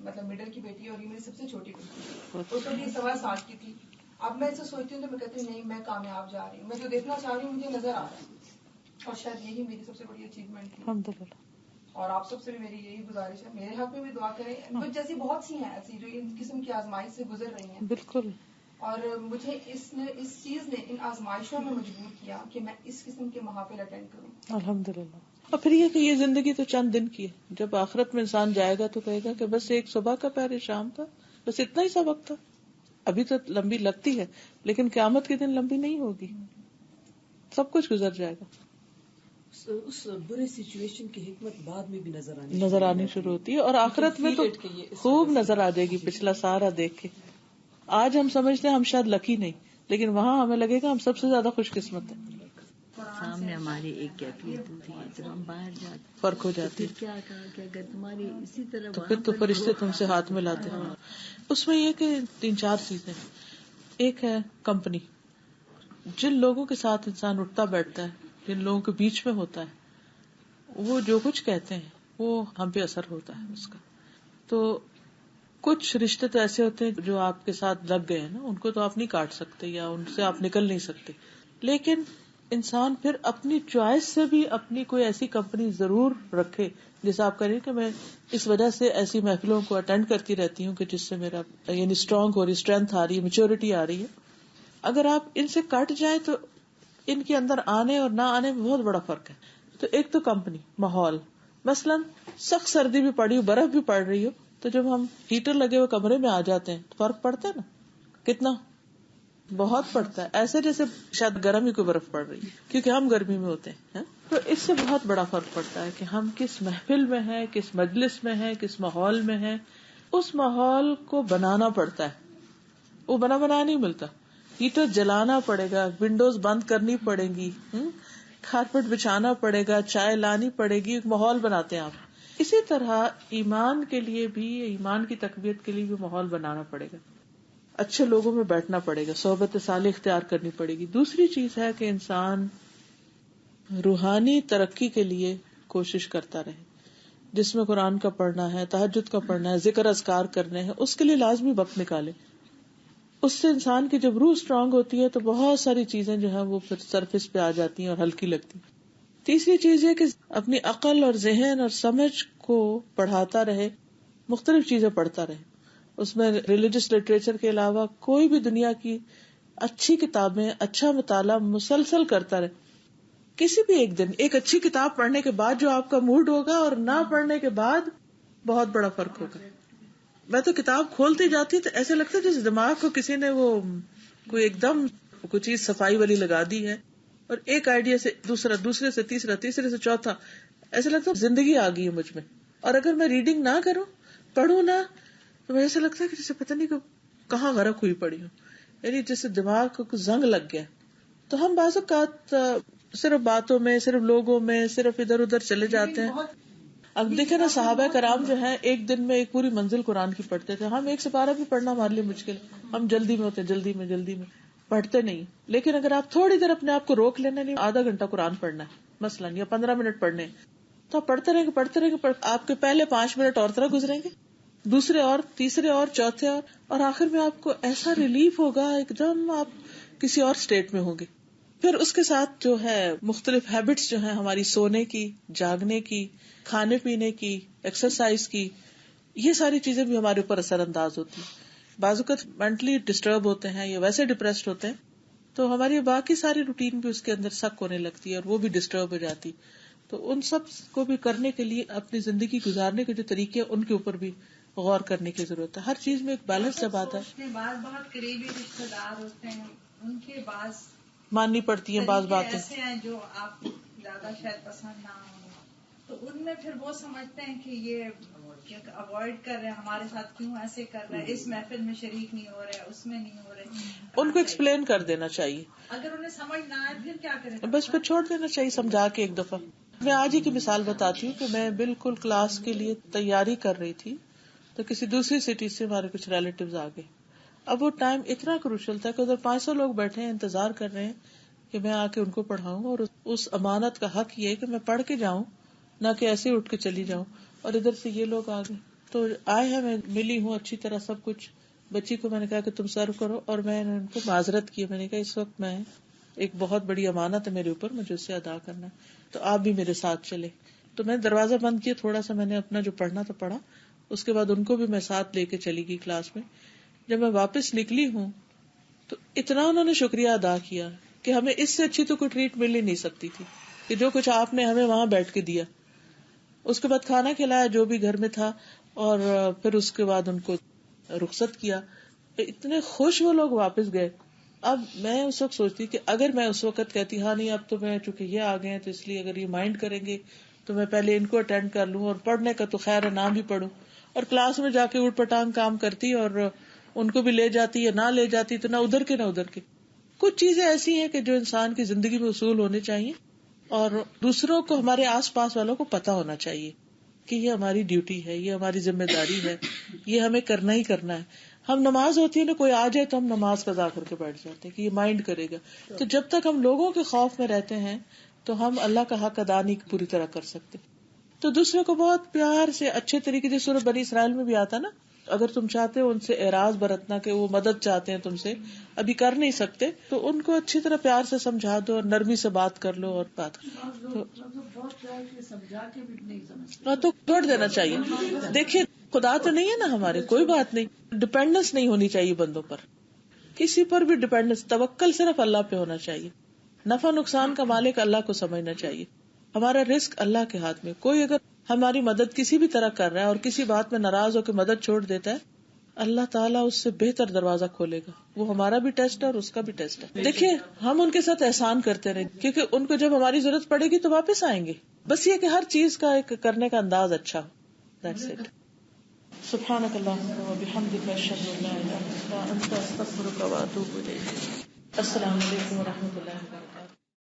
D: مطلب مڈل کی بیٹی ہے اور یہ میری سب سے چھوٹی بیٹی ہے. اس وقت یہ 1.25 سال کی تھی. اب میں اسے سوچتی ہوں تو میں کہتی ہوں نہیں میں کامیاب جا رہی ہوں، میں جو دیکھنا چاہ رہی ہوں مجھے نظر آ رہا ہے. اور شاید یہی میری سب سے بڑی اچیومنٹ تھی.
B: الحمدللہ.
D: اور آپ سب سے بھی میری یہی گزارش ہے، میرے حق میں بھی دعا کریں. کچھ جیسی بہت سی ہیں ایسی جو ان قسم کی آزمائش سے گزر رہی ہیں.
B: بالکل.
D: اور مجھے اس چیز نے ان آزمائشوں میں مجبور کیا کہ میں اس قسم کے محافل اٹینڈ کروں.
B: الحمدللہ. اور پھر یہ کہ یہ زندگی تو چند دن کی ہے، جب آخرت میں انسان جائے گا تو کہے گا کہ بس ایک صبح کا پہر شام تھا، بس اتنا ہی سا وقت تھا. ابھی تو لمبی لگتی ہے لیکن قیامت کے دن لمبی نہیں ہوگی، سب کچھ گزر جائے گا.
G: اس برے سچویشن کی حکمت بعد میں بھی
B: نظر آنی شروع ہوتی ہے، اور آخرت میں تو خوب نظر آ جائے گی پچھلا سارا دیکھ کے. آج ہم سمجھتے ہیں ہم شاید لکی نہیں، لیکن وہاں ہمیں لگے گا ہم سب سے زیادہ خوش قسمت ہیں.
H: سامنے ہماری ایک کیفیت ہوتی ہے، جب ہم باہر جاتے
B: فرق ہو جاتی ہے.
H: کیا کہا کہ اگر تمہاری اسی طرح
B: تو پھر تو فرشتے تم سے ہاتھ ملاتے ہیں. اس میں یہ کہ 3-4 چیزیں. ایک ہے کمپنی. جن لوگوں کے ساتھ انسان اٹھتا بیٹھتا ہے، جن لوگوں کے بیچ میں ہوتا ہے، وہ جو کچھ کہتے ہیں وہ ہم پہ اثر ہوتا ہے اس کا. تو کچھ رشتے تو ایسے ہوتے ہیں جو آپ کے ساتھ لگ گئے ہیں نا، ان کو تو آپ نہیں کاٹ سکتے یا ان سے آپ نکل نہیں سکتے. لیکن انسان پھر اپنی چوائس سے بھی اپنی کوئی ایسی کمپنی ضرور رکھے. جیسے آپ کہہ رہی ہیں کہ میں اس وجہ سے ایسی محفلوں کو اٹینڈ کرتی رہتی ہوں کہ جس سے میرا یعنی اسٹرانگ ہو رہی، اسٹرینتھ آ رہی ہے، میچورٹی آ رہی ہے. اگر آپ ان سے کٹ جائیں تو ان کے اندر آنے اور نہ آنے میں بہت بڑا فرق ہے. تو ایک تو کمپنی، ماحول. مثلاً سخت سردی بھی پڑی ہو، برف بھی پڑ رہی ہو، تو جب ہم ہیٹر لگے ہوئے کمرے میں آ جاتے ہیں تو فرق پڑتا ہے نا. کتنا؟ بہت پڑتا ہے. ایسے جیسے شاید گرم ہی کوئی برف پڑ رہی ہے، کیونکہ ہم گرمی میں ہوتے ہیں. تو اس سے بہت بڑا فرق پڑتا ہے کہ ہم کس محفل میں ہیں، کس مجلس میں ہیں، کس ماحول میں ہیں. اس ماحول کو بنانا پڑتا ہے، وہ بنا نہیں ملتا. ہیٹر جلانا پڑے گا، ونڈوز بند کرنی پڑے گی، کارپیٹ بچھانا پڑے گا، چائے لانی پڑے گی. ایک ماحول بناتے ہیں آپ. اسی طرح ایمان کے لیے بھی، ایمان کی تقویت کے لیے بھی ماحول بنانا پڑے گا. اچھے لوگوں میں بیٹھنا پڑے گا، صحبت صالح اختیار کرنی پڑے گی. دوسری چیز ہے کہ انسان روحانی ترقی کے لیے کوشش کرتا رہے. جس میں قرآن کا پڑھنا ہے، تہجد کا پڑھنا ہے، ذکر اذکار کرنے ہیں، اس کے لیے لازمی وقت نکالے. اس سے انسان کی جب روح اسٹرانگ ہوتی ہے تو بہت ساری چیزیں جو ہیں وہ پھر سرفیس پہ آ جاتی ہیں اور ہلکی لگتی. تیسری چیز یہ کہ اپنی عقل اور ذہن اور سمجھ کو پڑھاتا رہے، مختلف چیزیں پڑھتا رہے. اس میں ریلیجس لٹریچر کے علاوہ کوئی بھی دنیا کی اچھی کتابیں، اچھا مطالعہ مسلسل کرتا رہے. کسی بھی ایک دن ایک اچھی کتاب پڑھنے کے بعد جو آپ کا موڈ ہوگا اور نہ پڑھنے کے بعد بہت بڑا فرق ہوگا. میں تو کتاب کھولتی جاتی تو ایسے لگتا ہے جیسے دماغ کو کسی نے وہ کوئی ایک دم کوئی چیز صفائی والی لگا دی ہے، اور ایک آئیڈیا سے دوسرا، دوسرے سے تیسرا، تیسرے سے چوتھا، ایسے لگتا ہے زندگی آ گئی ہے مجھ میں. اور اگر میں ریڈنگ نہ کروں، پڑھوں نہ، تو مجھے ایسا لگتا ہے کہ جیسے پتہ نہیں کہاں غرق ہوئی پڑی ہوں، یعنی جیسے دماغ کو زنگ لگ گیا. تو ہم بعض اوقات صرف باتوں میں، صرف لوگوں میں، صرف ادھر ادھر چلے جاتے ہیں. اب دیکھیں نا، صحابہ کرام جو ہیں ایک دن میں ایک پوری منزل قرآن کی پڑھتے تھے. ہم ایک سپارہ بھی پڑھنا ہمارے لیے مشکل، ہم جلدی میں ہوتے، جلدی میں پڑھتے نہیں. لیکن اگر آپ تھوڑی دیر اپنے آپ کو روک لینا، نہیں آدھا گھنٹہ قرآن پڑھنا ہے مثلاً، یا 15 منٹ پڑھنے، تو آپ پڑھتے رہیں گے. آپ کے پہلے 5 منٹ اور طرح گزریں گے، دوسرے اور، تیسرے اور، چوتھے اور آخر میں آپ کو ایسا ریلیف ہوگا، ایک دم آپ کسی اور اسٹیٹ میں ہوں گے. پھر اس کے ساتھ جو ہے مختلف ہیبٹس جو ہیں ہماری، سونے کی، جاگنے کی، کھانے پینے کی، ایکسرسائز کی، یہ ساری چیزیں بھی ہمارے اوپر اثر انداز ہوتی ہیں. بعض اوقات مینٹلی ڈسٹرب ہوتے ہیں یا ویسے ڈپریسڈ ہوتے ہیں تو ہماری باقی ساری روٹین بھی اس کے اندر سک ہونے لگتی ہے اور وہ بھی ڈسٹرب ہو جاتی. تو ان سب کو بھی کرنے کے لیے اپنی زندگی گزارنے کے جو طریقے ان کے اوپر بھی غور کرنے کی ضرورت ہے. ہر چیز میں ایک بیلنس جب آتا ہے.
I: بعض بہت قریبی رشتے دار ہوتے ہیں، ان کے بعض
B: ماننی پڑتی ہیں بعض باتیں،
I: ایسے ہیں جو آپ کو زیادہ شاید پسند نہ ہوں، تو ان میں پھر وہ سمجھتے ہیں کہ یہ اوائڈ کر رہے ہیں ہمارے ساتھ، کیوں ایسے کر رہے ہیں، اس محفل میں شریک نہیں ہو رہے، اس میں نہیں ہو رہے.
B: ان کو ایکسپلین کر دینا چاہیے.
I: اگر انہیں سمجھ نہ آئے پھر کیا کریں؟
B: بس پھر چھوڑ دینا چاہیے سمجھا کے ایک دفعہ. میں آج ہی کی مثال بتاتی ہوں کہ میں بالکل کلاس کے لیے تیاری کر رہی تھی تو کسی دوسری سٹی سے ہمارے کچھ ریلیٹیوز آ گئے. اب وہ ٹائم اتنا کروشل تھا کہ ادھر 500 لوگ بیٹھے ہیں، انتظار کر رہے ہیں کہ میں آ کے ان کو پڑھاؤں، اور اس امانت کا حق یہ ہے کہ میں پڑھ کے جاؤں، نہ کہ ایسے اٹھ کے چلی جاؤں. اور ادھر سے یہ لوگ آ گئے تو آئے ہیں، میں ملی ہوں اچھی طرح سب کچھ. بچی کو میں نے کہا کہ تم سرو کرو، اور میں نے ان کو معذرت کی. میں نے کہا اس وقت میں ایک بہت بڑی امانت ہے میرے اوپر، مجھے اسے ادا کرنا ہے، تو آپ بھی میرے ساتھ چلے. تو میں دروازہ بند کیا، تھوڑا سا میں نے اپنا جو پڑھنا تھا پڑھا، اس کے بعد ان کو بھی میں ساتھ لے کے چلی گئی کلاس میں. جب میں واپس نکلی ہوں تو اتنا انہوں نے شکریہ ادا کیا کہ ہمیں اس سے اچھی تو کوئی ٹریٹ مل ہی نہیں سکتی تھی کہ جو کچھ آپ نے ہمیں وہاں بیٹھ کے دیا. اس کے بعد کھانا کھلایا جو بھی گھر میں تھا، اور پھر اس کے بعد ان کو رخصت کیا. اتنے خوش وہ لوگ واپس گئے. اب میں اس وقت سوچتی کہ اگر میں اس وقت کہتی ہاں نہیں اب تو میں چونکہ یہ آ گئے ہیں تو اس لیے اگر یہ مائنڈ کریں گے تو میں پہلے ان کو اٹینڈ کر لوں، اور پڑھنے کا تو خیر ہے نہ بھی پڑھوں، اور کلاس میں جا کے اٹھ پٹانگ کام کرتی اور ان کو بھی لے جاتی یا نہ لے جاتی، تو نہ ادھر کے نہ ادھر کے. کچھ چیزیں ایسی ہیں کہ جو انسان کی زندگی میں اصول ہونے چاہیے اور دوسروں کو، ہمارے آس پاس والوں کو پتا ہونا چاہیے کہ یہ ہماری ڈیوٹی ہے، یہ ہماری ذمہ داری ہے، یہ ہمیں کرنا ہی کرنا ہے. ہم نماز ہوتی ہے نا، کوئی آ جائے تو ہم نماز قضا کر کے بیٹھ جاتے ہیں کہ یہ مائنڈ کرے گا. تو جب تک ہم لوگوں کے خوف میں رہتے ہیں تو ہم اللہ کا حق ادا نہیں پوری طرح کر سکتے. تو دوسرے کو بہت پیار سے اچھے طریقے سے، سورہ بنی اسرائیل میں بھی آتا نا، اگر تم چاہتے ہو ان سے اعراض برتنا کہ وہ مدد چاہتے ہیں تم سے، ابھی کر نہیں سکتے، تو ان کو اچھی طرح پیار سے سمجھا دو اور نرمی سے بات کر لو اور بات
F: بہت پیار سے سمجھا کے بھی نہیں سمجھتے
B: تو چھوڑ دینا چاہیے. دیکھیے خدا تو نہیں ہے نا ہمارے، کوئی بات نہیں، ڈپینڈنس نہیں ہونی چاہیے بندوں پر، کسی پر بھی ڈپینڈنس. توکل صرف اللہ پہ ہونا چاہیے. نفع نقصان کا مالک اللہ کو سمجھنا چاہیے. ہمارا رزق اللہ کے ہاتھ میں. کوئی اگر ہماری مدد کسی بھی طرح کر رہا ہے اور کسی بات میں ناراض ہو کے مدد چھوڑ دیتا ہے، اللہ تعالیٰ اس سے بہتر دروازہ کھولے گا. وہ ہمارا بھی ٹیسٹ ہے اور اس کا بھی ٹیسٹ ہے. دیکھیے ہم ان کے ساتھ احسان کرتے رہے، کیونکہ ان کو جب ہماری ضرورت پڑے گی تو واپس آئیں گے. بس یہ کہ ہر چیز کا ایک کرنے کا انداز اچھا ہو. That's it. سبحانک اللہم و بحمدک، اشہد ان لا الہ الا انت، استغفرک و اتوب الیک. السلام علیکم و رحمۃ اللہ وبرکاتہ.